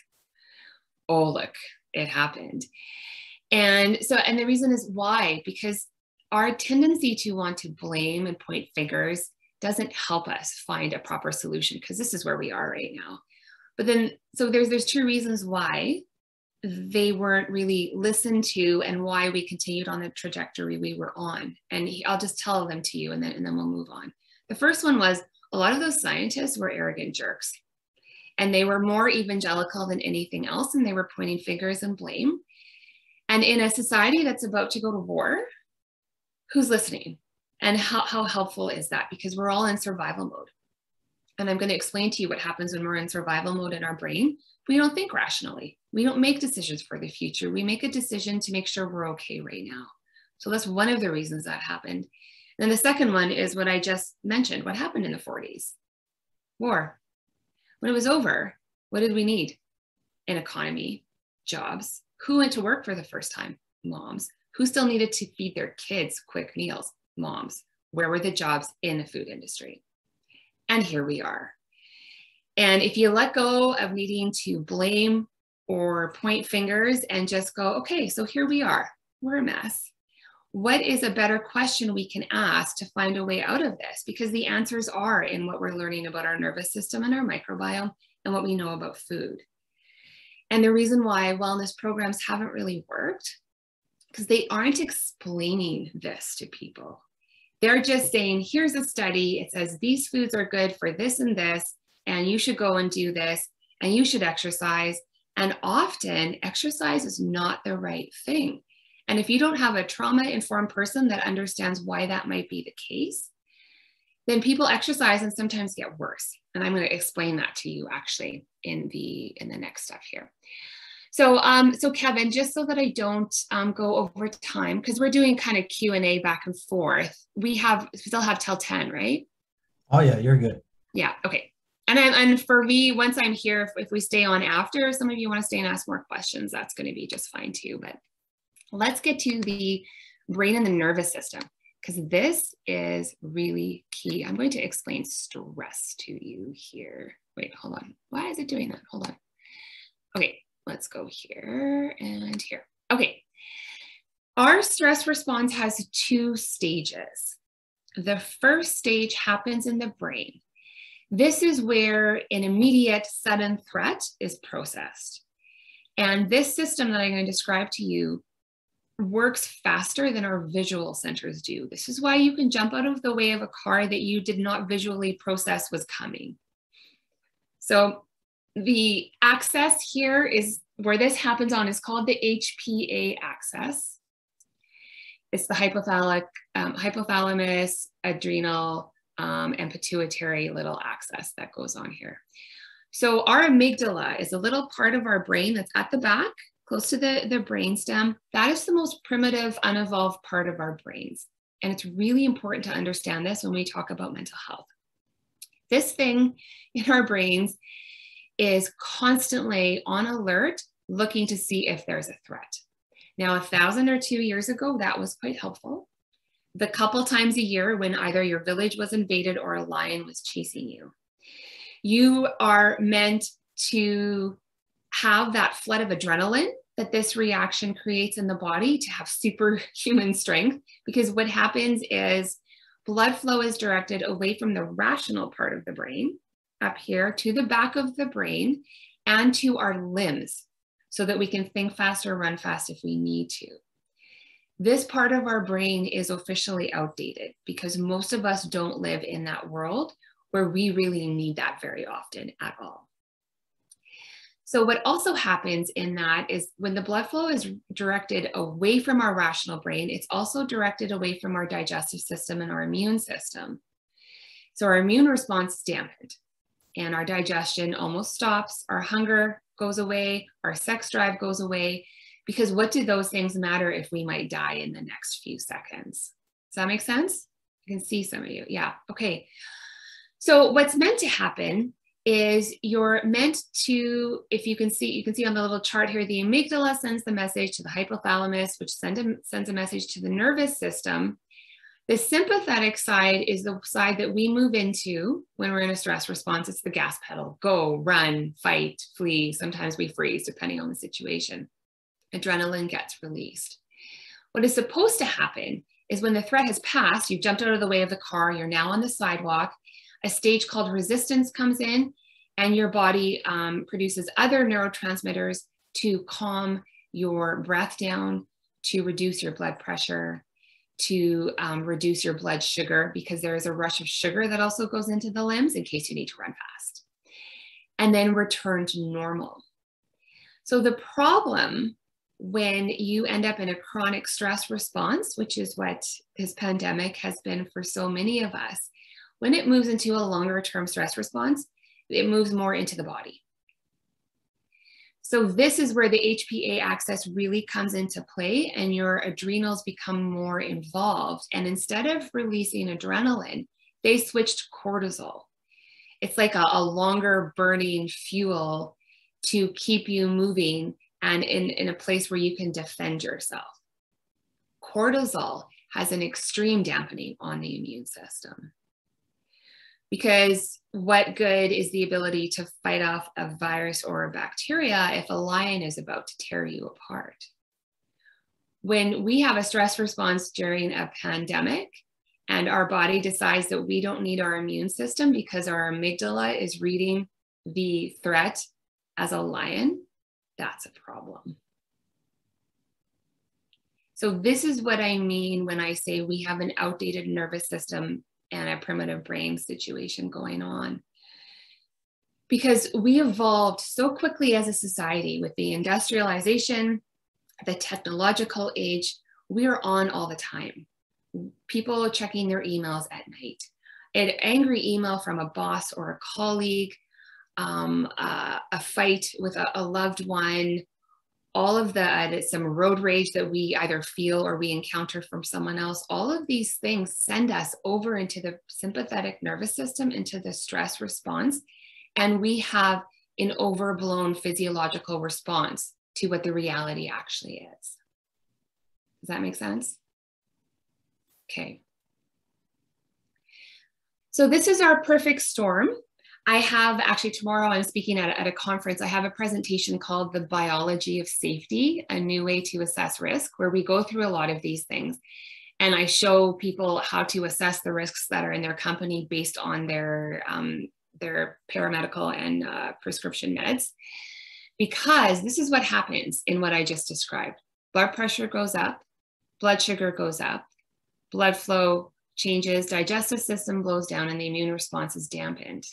Oh, look, it happened. And the reason is why, because our tendency to want to blame and point fingers doesn't help us find a proper solution, because this is where we are right now. But then, so there's two reasons why they weren't really listened to, and why we continued on the trajectory we were on. And I'll just tell them to you, and then we'll move on. The first one was, a lot of those scientists were arrogant jerks, and they were more evangelical than anything else, and they were pointing fingers and blame. And in a society that's about to go to war, who's listening? And how helpful is that? Because we're all in survival mode. And I'm going to explain to you what happens when we're in survival mode in our brain. We don't think rationally. We don't make decisions for the future. We make a decision to make sure we're okay right now. So that's one of the reasons that happened. And the second one is what I just mentioned. What happened in the 40s? War. When it was over, what did we need? An economy, jobs. Who went to work for the first time? Moms. Who still needed to feed their kids quick meals? Moms. Where were the jobs in the food industry? And here we are. And if you let go of needing to blame or point fingers and just go, okay, so here we are, we're a mess. What is a better question we can ask to find a way out of this? Because the answers are in what we're learning about our nervous system and our microbiome and what we know about food. And the reason why wellness programs haven't really worked, because they aren't explaining this to people. They're just saying, here's a study. It says these foods are good for this and this, and you should go and do this, and you should exercise. And often exercise is not the right thing. And if you don't have a trauma-informed person that understands why that might be the case, then people exercise and sometimes get worse. And I'm going to explain that to you actually in the next step here. So, so Kevin, just so that I don't go over time, because we're doing kind of Q&A back and forth, we still have till 10, right? Oh yeah, you're good. Yeah, okay. And for me, once I'm here, if we stay on after, some of you want to stay and ask more questions, that's going to be just fine too. But let's get to the brain and the nervous system, because this is really key. I'm going to explain stress to you here. Wait, hold on. Why is it doing that? Hold on. Okay. Let's go here and here. Okay. Our stress response has two stages. The first stage happens in the brain. This is where an immediate sudden threat is processed. And this system that I'm going to describe to you works faster than our visual centers do. This is why you can jump out of the way of a car that you did not visually process was coming. So the axis here is where this happens on is called the HPA axis. It's the hypothalamus, adrenal, and pituitary little axis that goes on here. So our amygdala is a little part of our brain that's at the back, close to the brainstem. That is the most primitive, unevolved part of our brains. And it's really important to understand this when we talk about mental health. This thing in our brains is constantly on alert, looking to see if there's a threat. Now, 1,000 or 2 years ago, that was quite helpful. The couple times a year when either your village was invaded or a lion was chasing you. You are meant to have that flood of adrenaline that this reaction creates in the body to have superhuman strength, because what happens is blood flow is directed away from the rational part of the brain up here to the back of the brain and to our limbs so that we can think fast or run fast if we need to. This part of our brain is officially outdated because most of us don't live in that world where we really need that very often at all. So what also happens in that is when the blood flow is directed away from our rational brain, it's also directed away from our digestive system and our immune system. So our immune response is dampened and our digestion almost stops, our hunger goes away, our sex drive goes away, because what do those things matter if we might die in the next few seconds? Does that make sense? I can see some of you. Yeah, okay. So what's meant to happen is you're meant to, if you can see on the little chart here, the amygdala sends the message to the hypothalamus, which sends a message to the nervous system. The sympathetic side is the side that we move into when we're in a stress response. It's the gas pedal, go, run, fight, flee. Sometimes we freeze depending on the situation. Adrenaline gets released. What is supposed to happen is when the threat has passed, you've jumped out of the way of the car, you're now on the sidewalk, a stage called resistance comes in and your body produces other neurotransmitters to calm your breath down, to reduce your blood pressure, to reduce your blood sugar, because there is a rush of sugar that also goes into the limbs in case you need to run fast, and then return to normal. So the problem when you end up in a chronic stress response, which is what this pandemic has been for so many of us, when it moves into a longer term stress response, it moves more into the body. So this is where the HPA axis really comes into play and your adrenals become more involved. And instead of releasing adrenaline, they switch to cortisol. It's like a longer burning fuel to keep you moving and in a place where you can defend yourself. Cortisol has an extreme dampening on the immune system. Because what good is the ability to fight off a virus or a bacteria if a lion is about to tear you apart? When we have a stress response during a pandemic and our body decides that we don't need our immune system because our amygdala is reading the threat as a lion, that's a problem. So this is what I mean when I say we have an outdated nervous system and a primitive brain situation going on. Because we evolved so quickly as a society with the industrialization, the technological age, we are on all the time. People checking their emails at night. An angry email from a boss or a colleague, a fight with a loved one, all of some road rage that we either feel or we encounter from someone else, all of these things send us over into the sympathetic nervous system, into the stress response, and we have an overblown physiological response to what the reality actually is. Does that make sense? Okay. So this is our perfect storm. I have actually tomorrow I'm speaking at a conference. I have a presentation called The Biology of Safety, a new way to assess risk, where we go through a lot of these things. And I show people how to assess the risks that are in their company based on their paramedical and prescription meds. Because this is what happens in what I just described. Blood pressure goes up, blood sugar goes up, blood flow changes, digestive system blows down, and the immune response is dampened.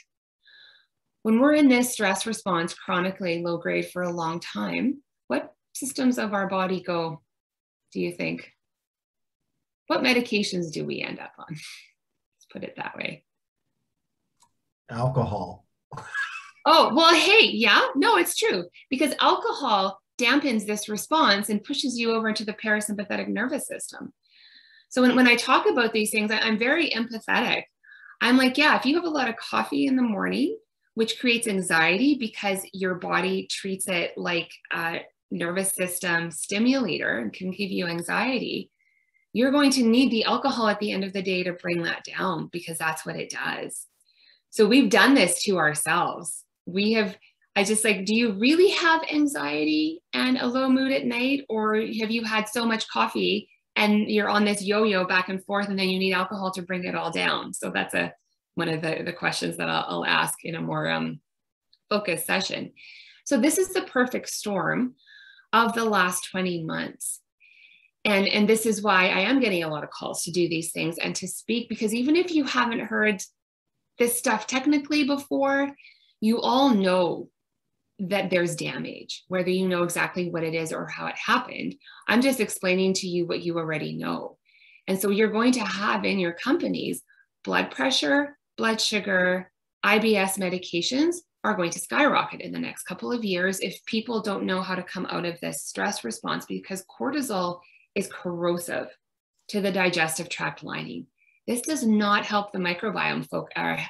When we're in this stress response, chronically low grade for a long time, what systems of our body go, do you think? What medications do we end up on? Let's put it that way. Alcohol. Oh, well, hey, yeah, no, it's true. Because alcohol dampens this response and pushes you over into the parasympathetic nervous system. So when I talk about these things, I'm very empathetic. I'm like, yeah, if you have a lot of coffee in the morning, which creates anxiety because your body treats it like a nervous system stimulator and can give you anxiety, you're going to need the alcohol at the end of the day to bring that down because that's what it does. So we've done this to ourselves. I just like, do you really have anxiety and a low mood at night? Or have you had so much coffee and you're on this yo-yo back and forth and then you need alcohol to bring it all down? So that's a one of the questions that I'll ask in a more focused session. So this is the perfect storm of the last 20 months. And this is why I am getting a lot of calls to do these things and to speak, because even if you haven't heard this stuff technically before, you all know that there's damage, whether you know exactly what it is or how it happened. I'm just explaining to you what you already know. And so you're going to have in your companies, blood pressure, blood sugar, IBS medications are going to skyrocket in the next couple of years if people don't know how to come out of this stress response, because cortisol is corrosive to the digestive tract lining. This does not help the microbiome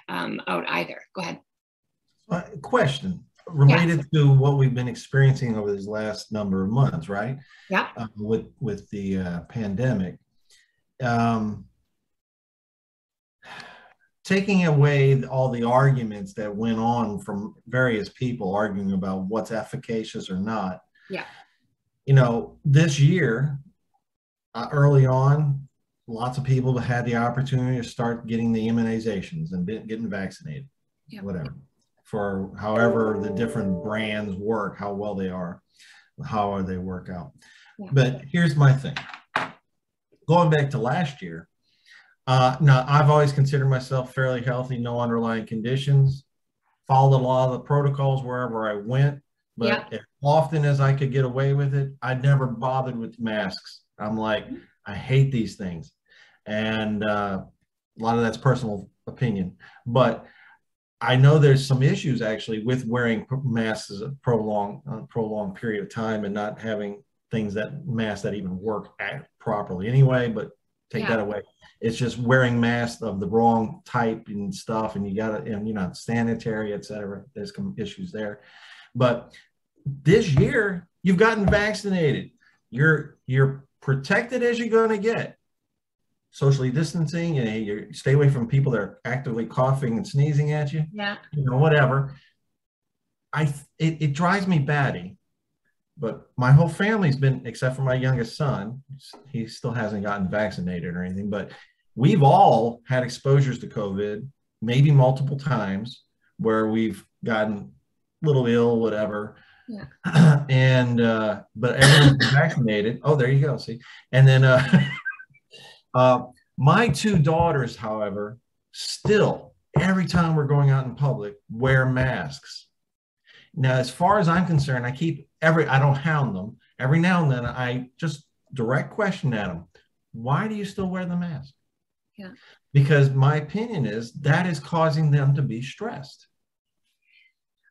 out either. Go ahead. Question related to what we've been experiencing over these last number of months, right? Yeah. With the pandemic. Taking away all the arguments that went on from various people arguing about what's efficacious or not. Yeah. You know, this year, early on, lots of people had the opportunity to start getting the immunizations and getting vaccinated, whatever, for however the different brands work, how well they are, how they work out. Yeah. But here's my thing. Going back to last year, now I've always considered myself fairly healthy, no underlying conditions, followed a lot of the protocols wherever I went, but as often as I could get away with it, I never bothered with masks. I'm like, I hate these things. And a lot of that's personal opinion, but I know there's some issues actually with wearing masks as a prolonged period of time and not having masks that even work properly anyway, but take that away. It's just wearing masks of the wrong type and stuff, and you're not sanitary, etc. There's some issues there. But this year, you've gotten vaccinated. You're protected as you're going to get. Socially distancing, you stay away from people that are actively coughing and sneezing at you. Yeah. Whatever. It drives me batty. But my whole family's been, except for my youngest son, he still hasn't gotten vaccinated or anything, but we've all had exposures to COVID, maybe multiple times, where we've gotten a little ill, whatever. Yeah. And, but everyone's been vaccinated. Oh, there you go. See? And then, my two daughters, however, still, every time we're going out in public, wear masks. Now, as far as I'm concerned, I don't hound them. Every now and then, I just direct question at them. Why do you still wear the mask? Yeah. Because my opinion is that is causing them to be stressed.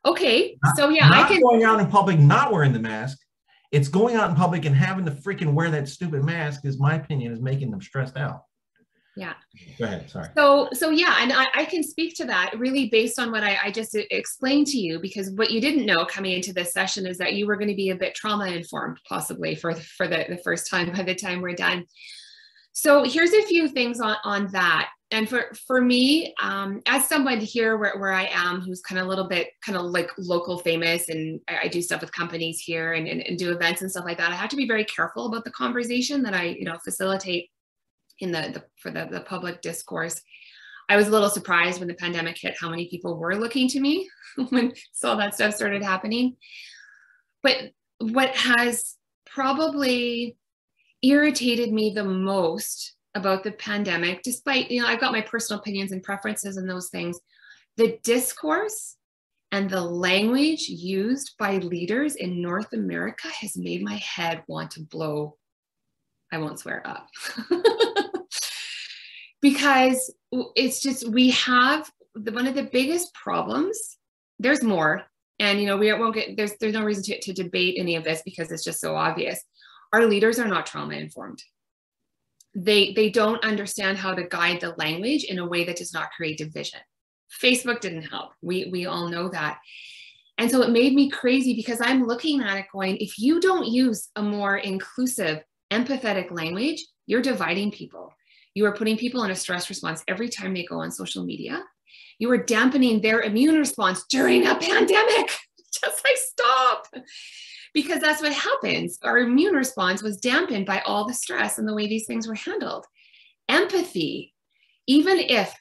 Okay. So yeah, not going out in public, not wearing the mask. It's going out in public and having to freaking wear that stupid mask, is my opinion, is making them stressed out. Yeah. Go ahead. Sorry. So yeah, and I can speak to that really based on what I just explained to you, because what you didn't know coming into this session is that you were going to be a bit trauma informed, possibly for the first time by the time we're done. So here's a few things on that. And for me, as someone here where I am, who's kind of a little bit kind of like local famous, and I do stuff with companies here and do events and stuff like that, I have to be very careful about the conversation that I facilitate in for the public discourse. I was a little surprised when the pandemic hit how many people were looking to me when all that stuff started happening. But what has probably irritated me the most about the pandemic, despite, I've got my personal opinions and preferences and those things, the discourse and the language used by leaders in North America has made my head want to blow, I won't swear, up. Because it's just, we have one of the biggest problems. There's more, and we won't get, there's no reason to debate any of this because it's just so obvious. Our leaders are not trauma informed. They don't understand how to guide the language in a way that does not create division. Facebook didn't help. We all know that. And so it made me crazy because I'm looking at it going, if you don't use a more inclusive, empathetic language, you're dividing people. You are putting people in a stress response every time they go on social media. You are dampening their immune response during a pandemic. Just like, stop. Because that's what happens. Our immune response was dampened by all the stress and the way these things were handled. Empathy, even if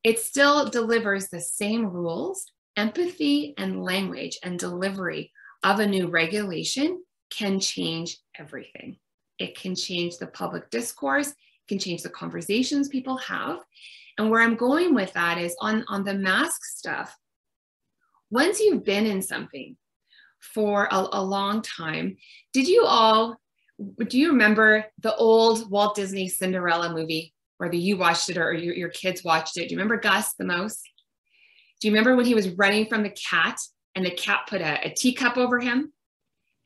it still delivers the same rules. Empathy and language and delivery of a new regulation can change everything. It can change the public discourse, it can change the conversations people have. And where I'm going with that is on the mask stuff. Once you've been in something for a long time, do you remember the old Walt Disney Cinderella movie, whether you watched it or your kids watched it? Do you remember Gus the Mouse? Do you remember when he was running from the cat and the cat put a teacup over him?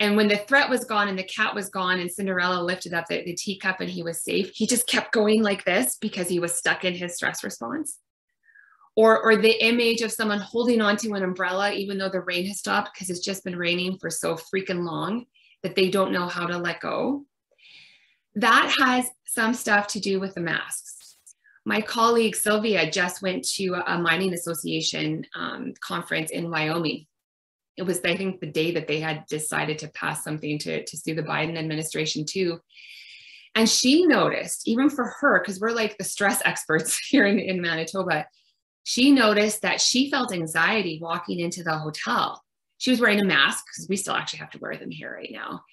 And when the threat was gone and the cat was gone and Cinderella lifted up the teacup and he was safe, he just kept going like this because he was stuck in his stress response. Or the image of someone holding onto an umbrella even though the rain has stopped because it's just been raining for so freaking long that they don't know how to let go. That has some stuff to do with the masks. My colleague Sylvia just went to a mining association conference in Wyoming. It was, I think, the day that they had decided to pass something to sue the Biden administration too. And she noticed, even for her, because we're like the stress experts here in Manitoba, she noticed that she felt anxiety walking into the hotel. She was wearing a mask because we still actually have to wear them here right now.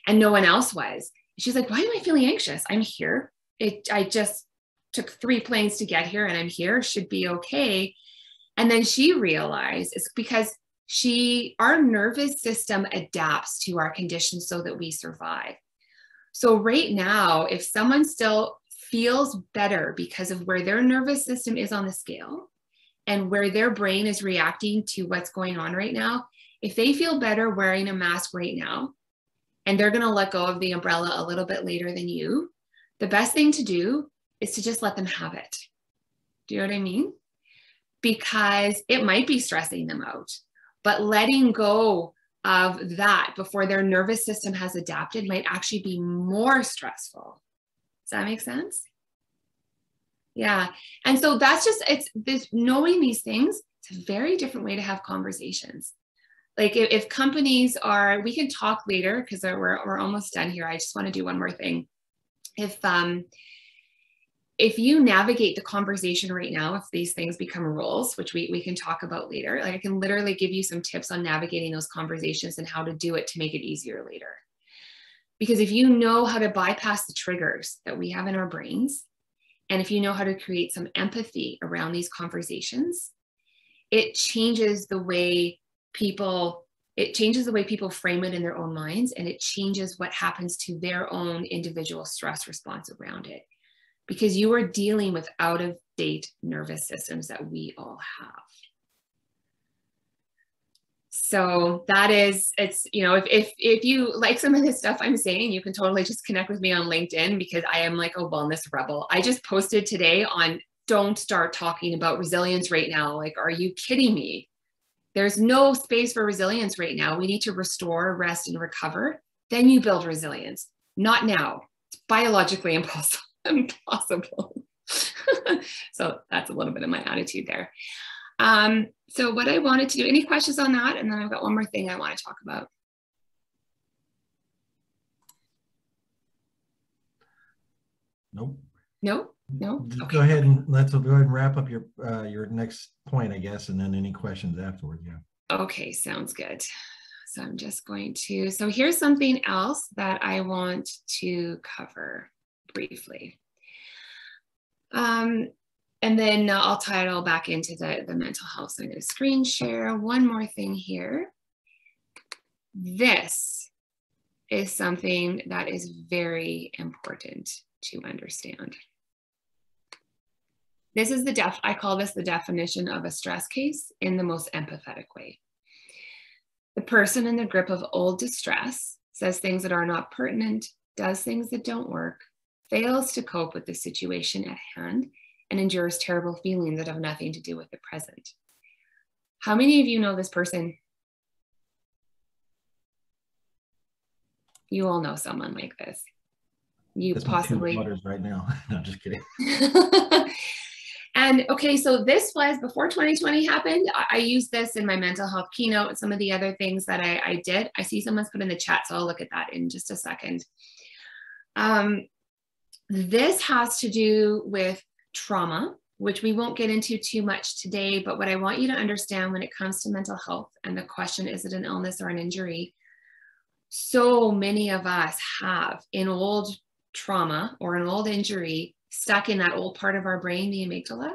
And no one else was. She's like, why am I feeling anxious? I'm here. I just took 3 planes to get here and I'm here, should be okay. And then she realized it's because our nervous system adapts to our conditions so that we survive. So right now, if someone still feels better because of where their nervous system is on the scale and where their brain is reacting to what's going on right now, if they feel better wearing a mask right now, and they're going to let go of the umbrella a little bit later than you, the best thing to do is to just let them have it. Do you know what I mean? Because it might be stressing them out, but letting go of that before their nervous system has adapted might actually be more stressful. Does that make sense? Yeah. And so that's just, it's this, knowing these things, it's a very different way to have conversations. Like if companies are, we can talk later because we're almost done here. I just want to do one more thing. If you navigate the conversation right now, if these things become rules, which we can talk about later, like I can literally give you some tips on navigating those conversations and how to do it to make it easier later. Because if you know how to bypass the triggers that we have in our brains, and if you know how to create some empathy around these conversations, it changes the way people frame it in their own minds, and it changes what happens to their own individual stress response around it. Because you are dealing with out-of-date nervous systems that we all have. So that is, it's, you know, if you like some of this stuff I'm saying, you can totally just connect with me on LinkedIn because I am like a wellness rebel. I just posted today on don't start talking about resilience right now. Like, are you kidding me? There's no space for resilience right now. We need to restore, rest, and recover. Then you build resilience. Not now. It's biologically impossible. So that's a little bit of my attitude there. So what I wanted to do, any questions on that? And then I've got one more thing I want to talk about. Nope. No? No? Okay. Go ahead and let's go ahead and wrap up your next point, I guess, and then any questions afterward. Yeah. Okay, sounds good. So I'm just going to, so here's something else that I want to cover briefly. And then I'll tie it all back into the mental health. So I'm going to screen share one more thing here. This is something that is very important to understand. This is I call this the definition of a stress case in the most empathetic way. The person in the grip of old distress says things that are not pertinent, does things that don't work, fails to cope with the situation at hand, and endures terrible feelings that have nothing to do with the present. How many of you know this person? You all know someone like this. You That's possibly. My 2 daughters right now. No, just kidding. And okay, so this was before 2020 happened. I used this in my mental health keynote and some of the other things that I did. I see someone's put in the chat, so I'll look at that in just a second. This has to do with trauma which we won't get into too much today, but what I want you to understand when it comes to mental health and the question, is it an illness or an injury? So many of us have an old trauma or an old injury stuck in that old part of our brain, the amygdala.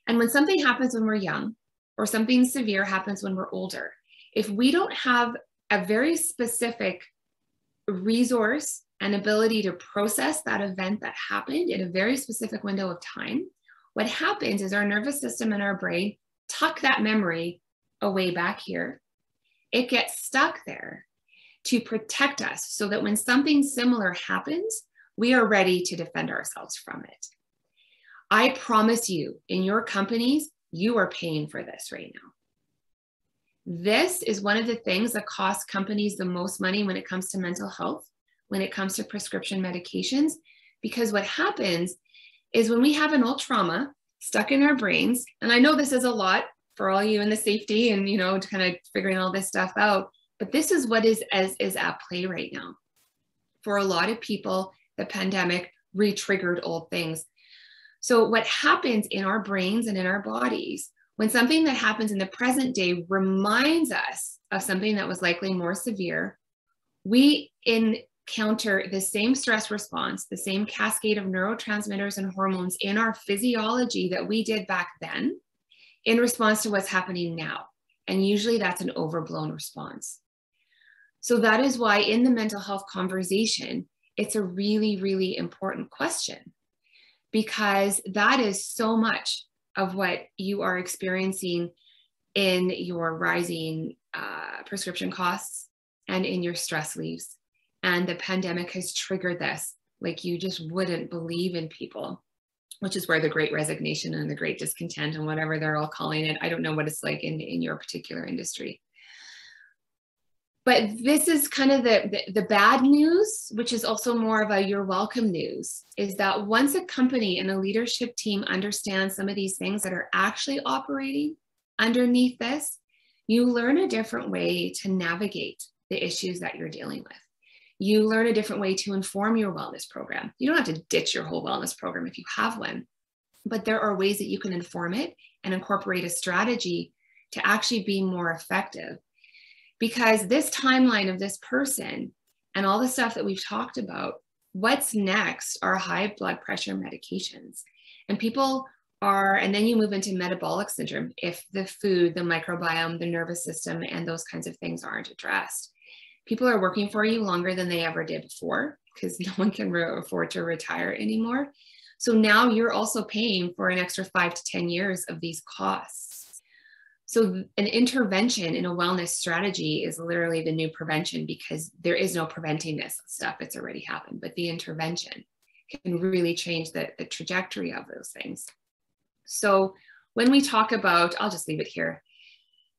And when something happens when we're young, or something severe happens when we're older, if we don't have a very specific resource and ability to process that event that happened in a very specific window of time, what happens is our nervous system and our brain tuck that memory away back here. It gets stuck there to protect us so that when something similar happens, we are ready to defend ourselves from it. I promise you, in your companies, you are paying for this right now. This is one of the things that costs companies the most money when it comes to mental health, when it comes to prescription medications, because what happens is when we have an old trauma stuck in our brains, and I know this is a lot for all you in the safety and, you know, kind of figuring all this stuff out, but this is what is at play right now. For a lot of people, the pandemic re-triggered old things. So what happens in our brains and in our bodies when something that happens in the present day reminds us of something that was likely more severe, we encounter the same stress response, the same cascade of neurotransmitters and hormones in our physiology that we did back then in response to what's happening now. And usually that's an overblown response. So that is why in the mental health conversation, it's a really, really important question, because that is so much of what you are experiencing in your rising prescription costs and in your stress leaves. And the pandemic has triggered this like you just wouldn't believe in people, which is where the great resignation and the great discontent and whatever they're all calling it. I don't know what it's like in your particular industry. But this is kind of the bad news, which is also more of a you're welcome news, is that once a company and a leadership team understands some of these things that are actually operating underneath this, you learn a different way to navigate the issues that you're dealing with. You learn a different way to inform your wellness program. You don't have to ditch your whole wellness program if you have one, but there are ways that you can inform it and incorporate a strategy to actually be more effective. Because this timeline of this person and all the stuff that we've talked about, what's next are high blood pressure medications. And people are, and then you move into metabolic syndrome if the food, the microbiome, the nervous system, and those kinds of things aren't addressed. People are working for you longer than they ever did before because no one can afford to retire anymore. So now you're also paying for an extra 5 to 10 years of these costs. So an intervention in a wellness strategy is literally the new prevention, because there is no preventing this stuff. It's already happened, but the intervention can really change the trajectory of those things. So when we talk about, I'll just leave it here,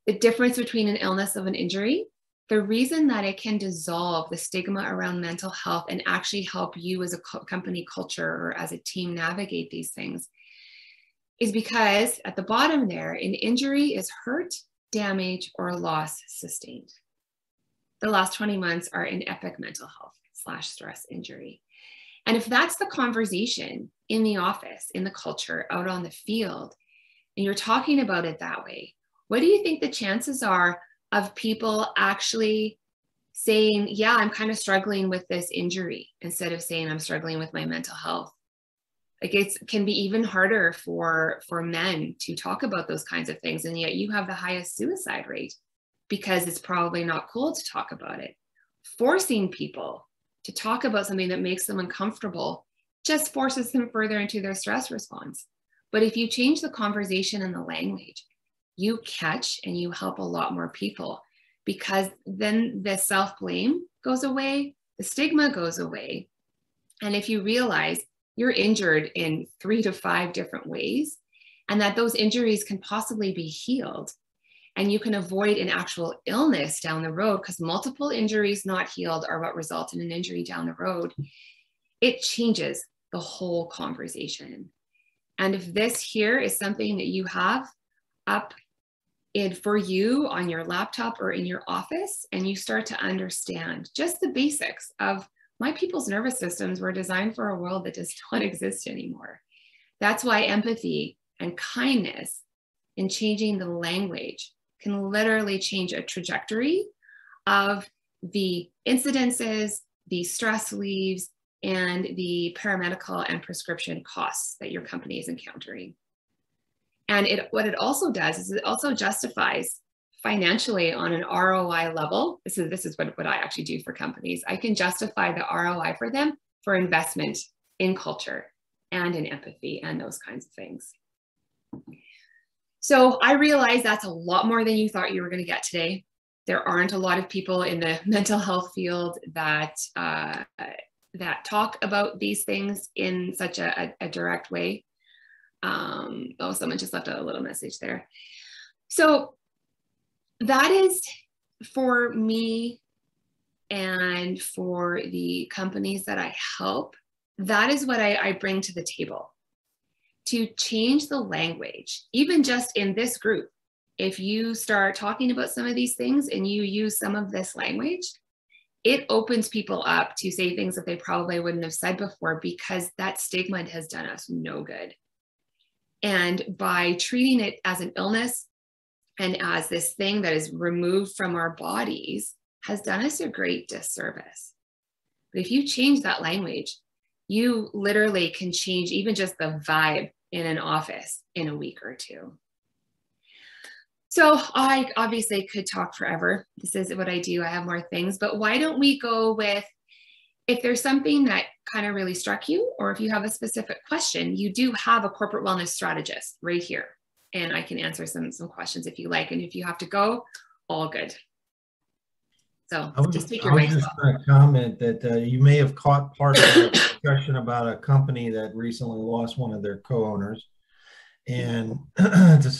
the difference between an illness of an injury, the reason that it can dissolve the stigma around mental health and actually help you as a company culture or as a team navigate these things is because at the bottom there, an injury is hurt, damage, or loss sustained. The last 20 months are an epic mental health / stress injury. And if that's the conversation in the office, in the culture, out on the field, and you're talking about it that way, what do you think the chances are of people actually saying, yeah, I'm kind of struggling with this injury, instead of saying I'm struggling with my mental health? Like it can be even harder for men to talk about those kinds of things. And yet you have the highest suicide rate because it's probably not cool to talk about it. Forcing people to talk about something that makes them uncomfortable just forces them further into their stress response. But if you change the conversation and the language, you catch and you help a lot more people, because then the self-blame goes away, the stigma goes away. And if you realize you're injured in 3 to 5 different ways, and that those injuries can possibly be healed, and you can avoid an actual illness down the road, because multiple injuries not healed are what result in an injury down the road, it changes the whole conversation. And if this here is something that you have up in for you on your laptop or in your office, and you start to understand just the basics of my people's nervous systems were designed for a world that does not exist anymore, That's why empathy and kindness in changing the language can literally change a trajectory of the incidences, the stress leaves, and the paramedical and prescription costs that your company is encountering. And what it also does is it also justifies financially on an ROI level. This is what I actually do for companies. I can justify the ROI for them for investment in culture and in empathy and those kinds of things. So I realize that's a lot more than you thought you were going to get today. There aren't a lot of people in the mental health field that talk about these things in such a direct way. Oh, someone just left a little message there. So that is for me and for the companies that I help. That is what I bring to the table, to change the language, even just in this group. If you start talking about some of these things and you use some of this language, it opens people up to say things that they probably wouldn't have said before, because that stigma has done us no good. And by treating it as an illness and as this thing that is removed from our bodies has done us a great disservice. But if you change that language, you literally can change even just the vibe in an office in a week or two. So I obviously could talk forever. This is what I do. I have more things, but why don't we go with, if there's something that kind of really struck you, or if you have a specific question, you do have a corporate wellness strategist right here. And I can answer some questions if you like. And if you have to go, all good. So just take your mic off. I was just going to comment that you may have caught part of the discussion about a company that recently lost one of their co-owners. And it's a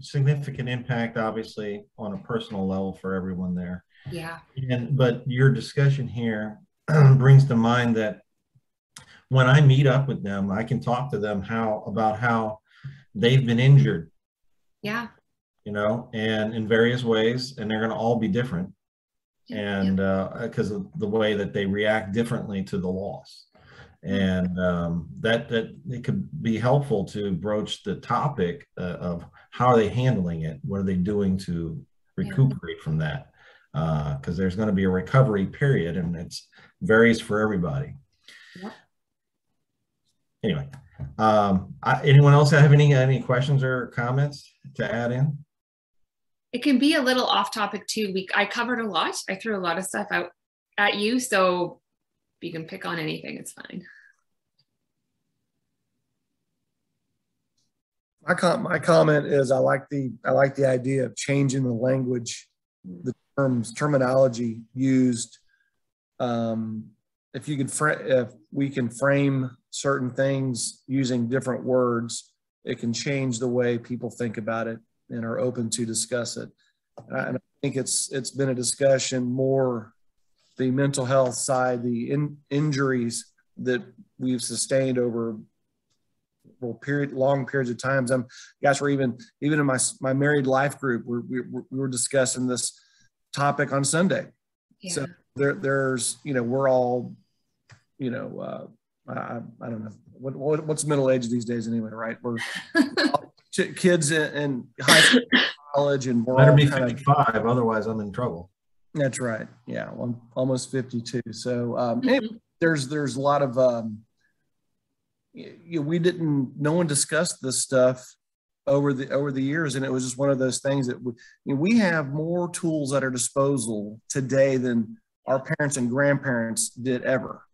significant impact, obviously, on a personal level for everyone there. Yeah. But your discussion here brings to mind that when I meet up with them, I can talk to them about how they've been injured. Yeah. You know, and in various ways, and they're going to all be different. And because of the way that they react differently to the loss. And that it could be helpful to broach the topic of how are they handling it? What are they doing to recuperate from that? Because there's going to be a recovery period, and it varies for everybody. Yeah. Anyway, anyone else have any questions or comments to add in? It can be a little off topic too. I covered a lot. I threw a lot of stuff out at you, so you can pick on anything. It's fine. My comment is I like the idea of changing the language, the terminology used. If we can frame certain things using different words, it can change the way people think about it and are open to discuss it. And I think it's been a discussion more the mental health side, the injuries that we've sustained over long periods of times. Gosh, we're even in my married life group, we were discussing this topic on Sunday. Yeah. So there's, we're all, I don't know what's middle age these days anyway, right? We're kids in high school, college, and we're better be 55, otherwise I'm in trouble. That's right. Yeah, well, I'm almost 52. So anyway, there's a lot of no one discussed this stuff over the years, and it was just one of those things that we have more tools at our disposal today than our parents and grandparents did ever.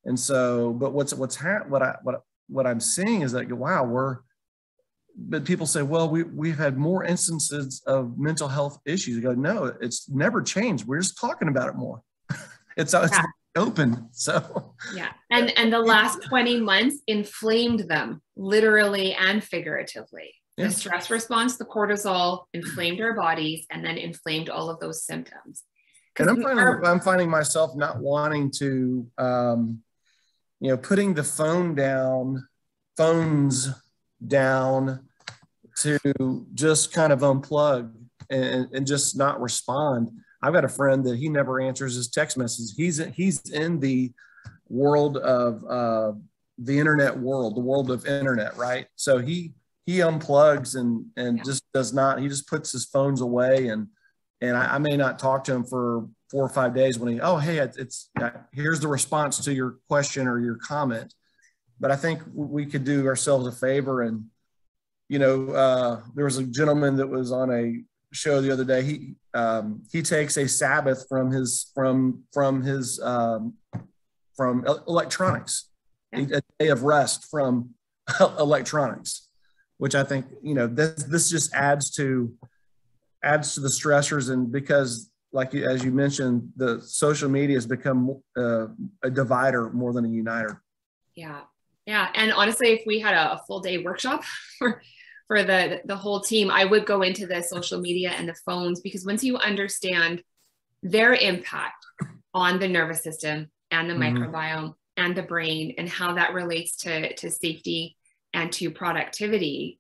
And so, but what I'm seeing is that, wow, but people say, well, we've had more instances of mental health issues. You go, no, it's never changed. We're just talking about it more. It's open. So yeah, and the last 20 months inflamed them, literally and figuratively. Yeah. The stress response, the cortisol, inflamed our bodies, and then inflamed all of those symptoms. And I'm finding myself not wanting to, putting the phones down to just kind of unplug and just not respond. I've got a friend that he never answers his text messages. He's in the world of the internet world, the world of internet, right? So he unplugs and just does not, he just puts his phones away, and I may not talk to him for 4 or 5 days when hey, here's the response to your question or your comment. But I think we could do ourselves a favor. And, there was a gentleman that was on a show the other day. He takes a Sabbath from electronics, a day of rest from electronics, which I think, this just adds to the stressors. And because, as you mentioned, the social media has become a divider more than a uniter. Yeah. Yeah. And honestly, if we had a full day workshop for the whole team, I would go into the social media and the phones, because once you understand their impact on the nervous system and the microbiome and the brain, and how that relates to safety and to productivity,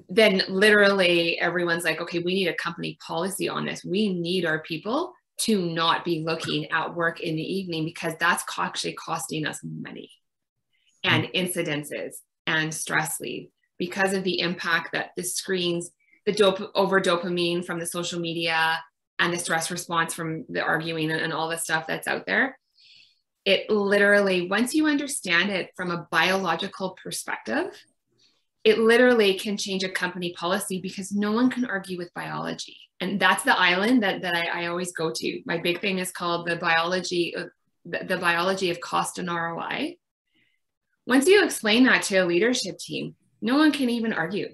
then literally everyone's like, okay, we need a company policy on this. We need our people to not be looking at work in the evening, because that's actually costing us money and incidences and stress leave, because of the impact that the screens, over dopamine from the social media and the stress response from the arguing and all the stuff that's out there. It literally, once you understand it from a biological perspective, it literally can change a company policy, because no one can argue with biology. And that's the island that I always go to. My big thing is called the biology of cost and ROI. Once you explain that to a leadership team, no one can even argue.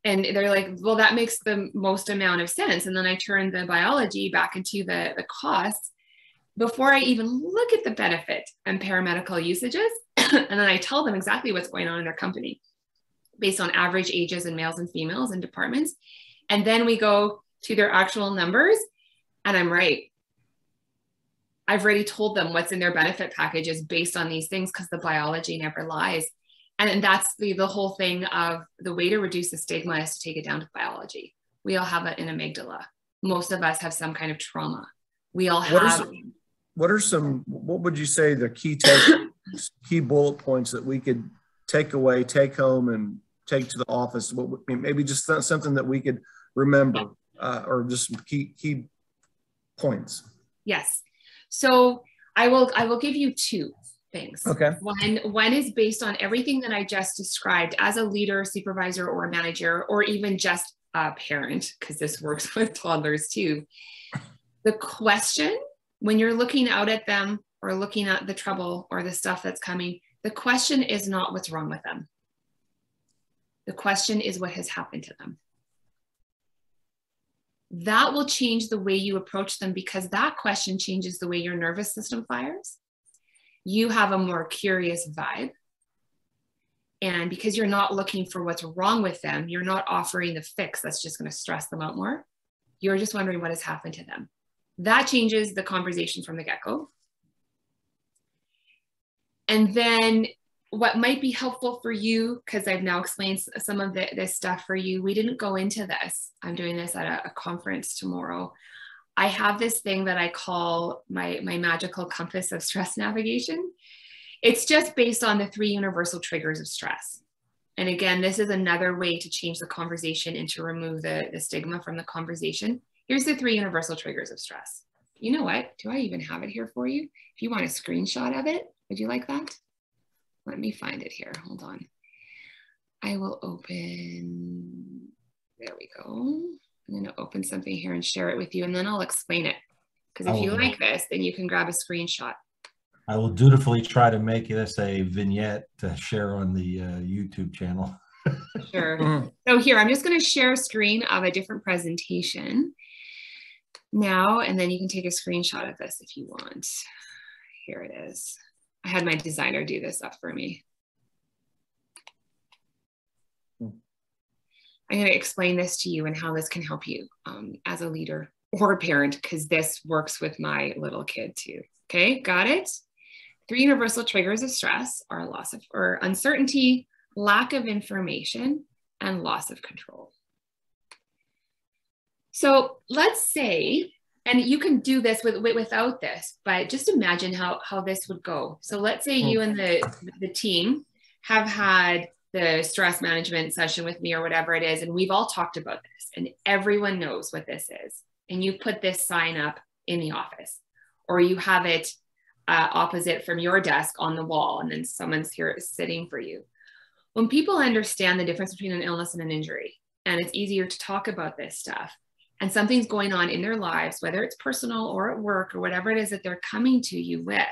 And they're like, well, that makes the most amount of sense. And then I turn the biology back into the costs before I even look at the benefit and paramedical usages. And then I tell them exactly what's going on in their company based on average ages and males and females and departments. And then we go to their actual numbers, and I'm right. I've already told them what's in their benefit packages based on these things, because the biology never lies. And that's the whole thing of the way to reduce the stigma is to take it down to biology. We all have an amygdala. Most of us have some kind of trauma. We all have. What would you say the key bullet points that we could take away, take home, and take to the office? Maybe just something that we could remember, or just some key points. Yes. So I will give you 2 things. Okay. One is based on everything that I just described as a leader, supervisor, or manager, or even just a parent, because this works with toddlers too. The question, when you're looking out at them or looking at the trouble or the stuff that's coming, the question is not what's wrong with them. The question is what has happened to them. That will change the way you approach them, because that question changes the way your nervous system fires. You have a more curious vibe. And because you're not looking for what's wrong with them, you're not offering the fix that's just going to stress them out more. You're just wondering what has happened to them. That changes the conversation from the get-go. And then what might be helpful for you, because I've now explained some of this stuff for you, we didn't go into this. I'm doing this at a conference tomorrow. I have this thing that I call my magical compass of stress navigation. It's just based on the 3 universal triggers of stress. And again, this is another way to change the conversation and to remove the stigma from the conversation. Here's the 3 universal triggers of stress. You know what? Do I even have it here for you? If you want a screenshot of it, would you like that? Let me find it here. Hold on. I will open, there we go. I'm going to open something here and share it with you, and then I'll explain it. Because if you like this, then you can grab a screenshot. I will dutifully try to make this a vignette to share on the YouTube channel. Sure. So here, I'm just going to share a screen of a different presentation now, and then you can take a screenshot of this if you want. Here it is. I had my designer do this up for me. I'm going to explain this to you and how this can help you as a leader or a parent, because this works with my little kid too. Okay, got it? 3 universal triggers of stress are loss of or uncertainty, lack of information, and loss of control. So let's say And you can do this without this, but just imagine how this would go. So let's say you and the team have had the stress management session with me or whatever it is, and we've all talked about this and everyone knows what this is. And you put this sign up in the office, or you have it opposite from your desk on the wall, and then someone's here sitting for you. When people understand the difference between an illness and an injury, and it's easier to talk about this stuff, and something's going on in their lives, whether it's personal or at work or whatever it is that they're coming to you with,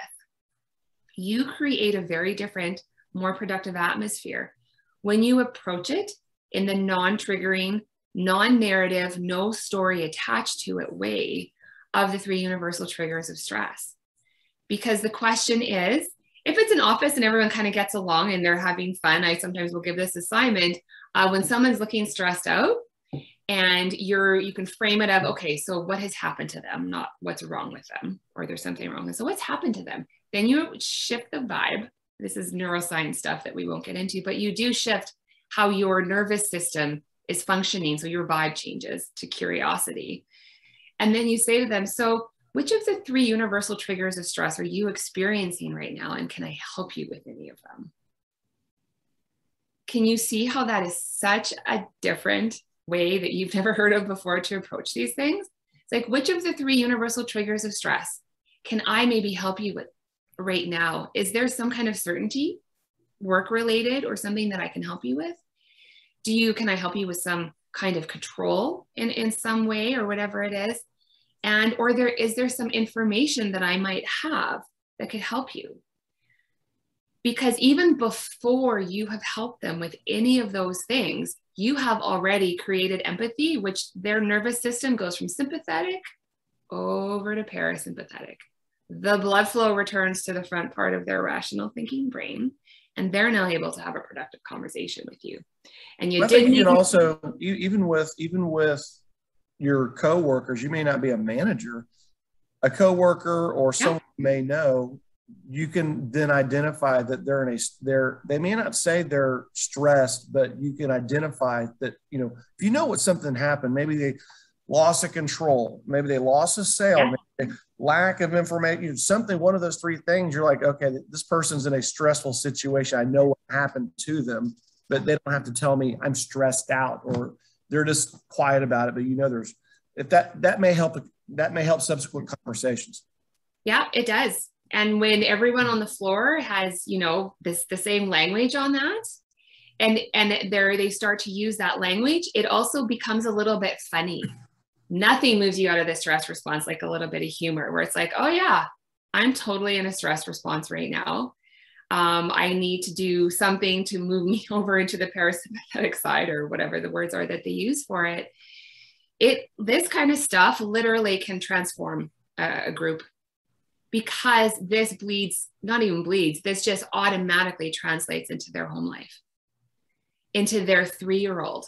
you create a very different, more productive atmosphere when you approach it in the non-triggering, non-narrative, no story attached to it way of the 3 universal triggers of stress. Because the question is, if it's an office and everyone kind of gets along and they're having fun, I sometimes will give this assignment, when someone's looking stressed out, and you can frame it of, okay, so what has happened to them, not what's wrong with them, or there's something wrong. So what's happened to them? Then you shift the vibe. This is neuroscience stuff that we won't get into, but you do shift how your nervous system is functioning. So your vibe changes to curiosity. And then you say to them, so which of the 3 universal triggers of stress are you experiencing right now? And can I help you with any of them? Can you see how that is such a different way that you've never heard of before to approach these things? It's like, which of the 3 universal triggers of stress can I maybe help you with right now? Is there some kind of certainty, work related, or something that I can help you with? Can I help you with some kind of control in some way, or whatever it is? And, or is there some information that I might have that could help you? Because even before you have helped them with any of those things, you have already created empathy, which their nervous system goes from sympathetic over to parasympathetic. The blood flow returns to the front part of their rational thinking brain, and they're now able to have a productive conversation with you. And you didn't even also, even with your coworkers, you may not be a manager, a coworker or someone you may know, you can then identify that they may not say they're stressed, but you can identify that, if you know what something happened, maybe they loss of control, maybe they lost a sale, maybe lack of information, something, one of those 3 things, you're like, okay, this person's in a stressful situation. I know what happened to them, but they don't have to tell me I'm stressed out, or they're just quiet about it. But that may help subsequent conversations. Yeah, it does. And when everyone on the floor has, the same language on that, and they start to use that language, it also becomes a little bit funny. Nothing moves you out of the stress response like a little bit of humor, where it's like, oh yeah, I'm totally in a stress response right now. I need to do something to move me over into the parasympathetic side, or whatever the words are that they use for it. This kind of stuff literally can transform a group, because this this just automatically translates into their home life, into their 3-year-old,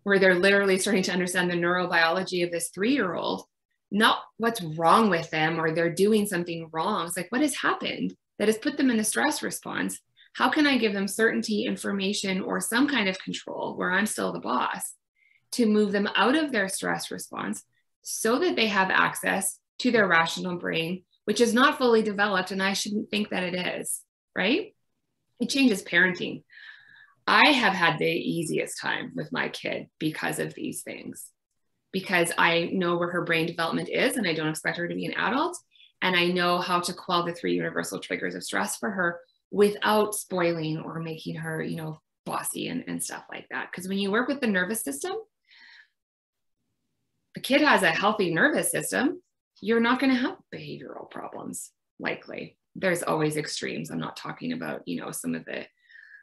where they're literally starting to understand the neurobiology of this 3-year-old, not what's wrong with them or they're doing something wrong. It's like, what has happened that has put them in a stress response? How can I give them certainty, information, or some kind of control where I'm still the boss to move them out of their stress response so that they have access to their rational brain, which is not fully developed, and I shouldn't think that it is, right? It changes parenting. I have had the easiest time with my kid because of these things, because I know where her brain development is, and I don't expect her to be an adult, and I know how to quell the 3 universal triggers of stress for her without spoiling or making her, bossy and stuff like that. Because when you work with the nervous system, the kid has a healthy nervous system, you're not going to have behavioral problems, likely. There's always extremes. I'm not talking about, some of the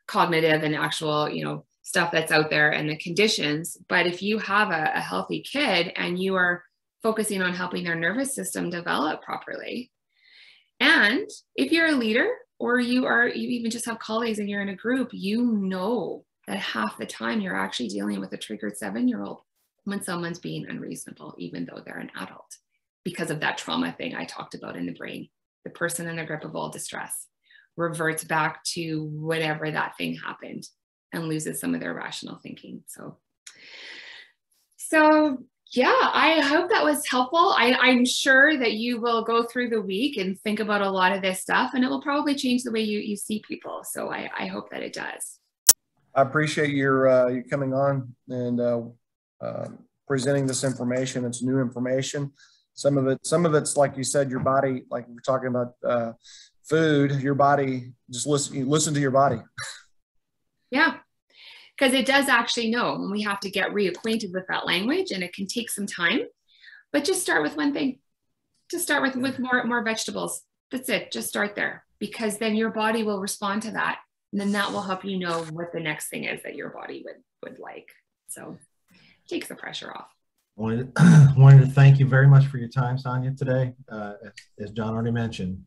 cognitive and actual, stuff that's out there and the conditions. But if you have a healthy kid and you are focusing on helping their nervous system develop properly, and if you're a leader, or you even just have colleagues and you're in a group, that half the time you're actually dealing with a triggered 7-year-old when someone's being unreasonable, even though they're an adult, because of that trauma thing I talked about in the brain. The person in the grip of all distress reverts back to whatever that thing happened and loses some of their rational thinking. So Yeah, I hope that was helpful. I'm sure that you will go through the week and think about a lot of this stuff, and it will probably change the way you see people. So I hope that it does. I appreciate your you coming on and presenting this information. It's new information. Some of it's like you said, your body, like we're talking about food, your body, just listen to your body. Yeah, because it does actually know, and we have to get reacquainted with that language, and it can take some time, but just start with one thing. Just start with more vegetables. That's it. Just start there, because then your body will respond to that. And then that will help you know what the next thing is that your body would like. So it takes the pressure off. Wanted to thank you very much for your time, Sonia, today. As John already mentioned,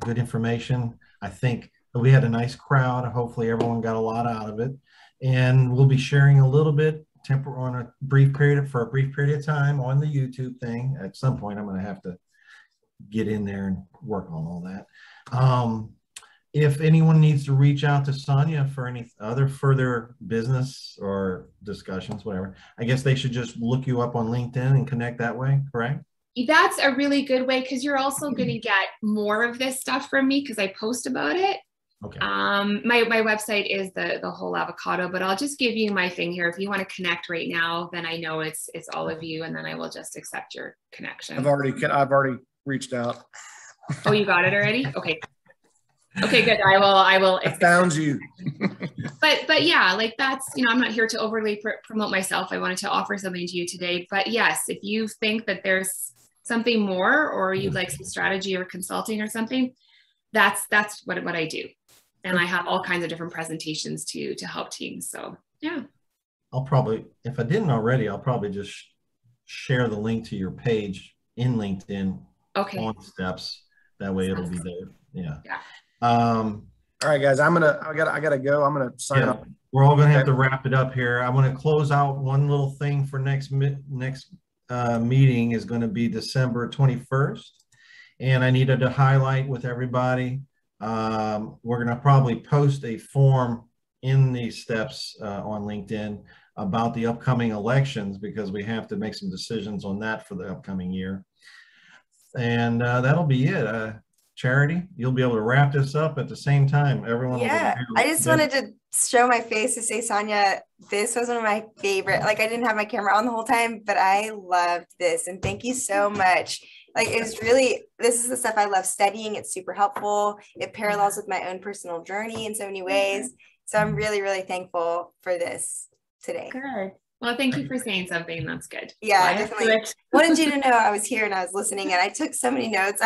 good information. I think we had a nice crowd. Hopefully everyone got a lot out of it. And we'll be sharing a little bit for a brief period of time on the YouTube thing. At some point, I'm going to have to get in there and work on all that. If anyone needs to reach out to Sonia for any other further business or discussions, whatever, I guess they should just look you up on LinkedIn and connect that way, correct? That's a really good way, because you're also going to get more of this stuff from me because I post about it. Okay. My website is the whole Avocado, but I'll just give you my thing here. If you want to connect right now, then I know it's all of you, and then I will just accept your connection. I've already reached out. Oh, you got it already? Okay. Okay, good. I will. I found you. but yeah, like that's, I'm not here to overly promote myself. I wanted to offer something to you today. But yes, if you think that there's something more, or you'd like some strategy or consulting or something, that's what I do. And I have all kinds of different presentations to help teams. So yeah. I'll probably, if I didn't already, I'll probably just share the link to your page in LinkedIn. Okay. On Steps. That way it'll be there. Yeah. Yeah. All right, guys, I gotta go. I'm gonna sign up. We're all gonna have to wrap it up here. I want to close out one little thing for next meeting is going to be December 21st, and I needed to highlight with everybody. We're gonna probably post a form in these steps on LinkedIn about the upcoming elections, because we have to make some decisions on that for the upcoming year, and that'll be it. Charity, you'll be able to wrap this up at the same time. Everyone. Yeah, I just wanted to show my face to say, Sonia, this was one of my favorite. Like, I didn't have my camera on the whole time, but I loved this, and thank you so much. Like, it was really, this is the stuff I love studying. It's super helpful. It parallels with my own personal journey in so many ways. So I'm really, really thankful for this today. Good. Well, thank you for saying something. That's good. Yeah, definitely. Wanted you to know I was here and I was listening, and I took so many notes.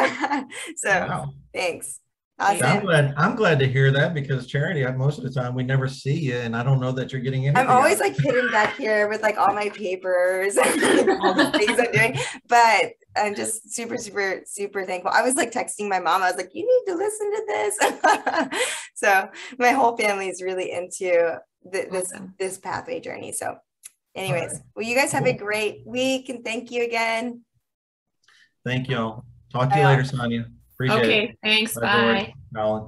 So wow. Thanks. Awesome. I'm glad to hear that, because Charity, most of the time we never see you, and I don't know that you're getting anything. I'm always like hidden back here with like all my papers and all the things I'm doing, but I'm just super, super, super thankful. I was like texting my mom. I was like, you need to listen to this. So my whole family is really into this pathway journey. So anyways, right. Well, you guys have a great week, and thank you again. Thank y'all. Talk to you later, Sonia. Appreciate it. Okay, thanks. Bye. Bye.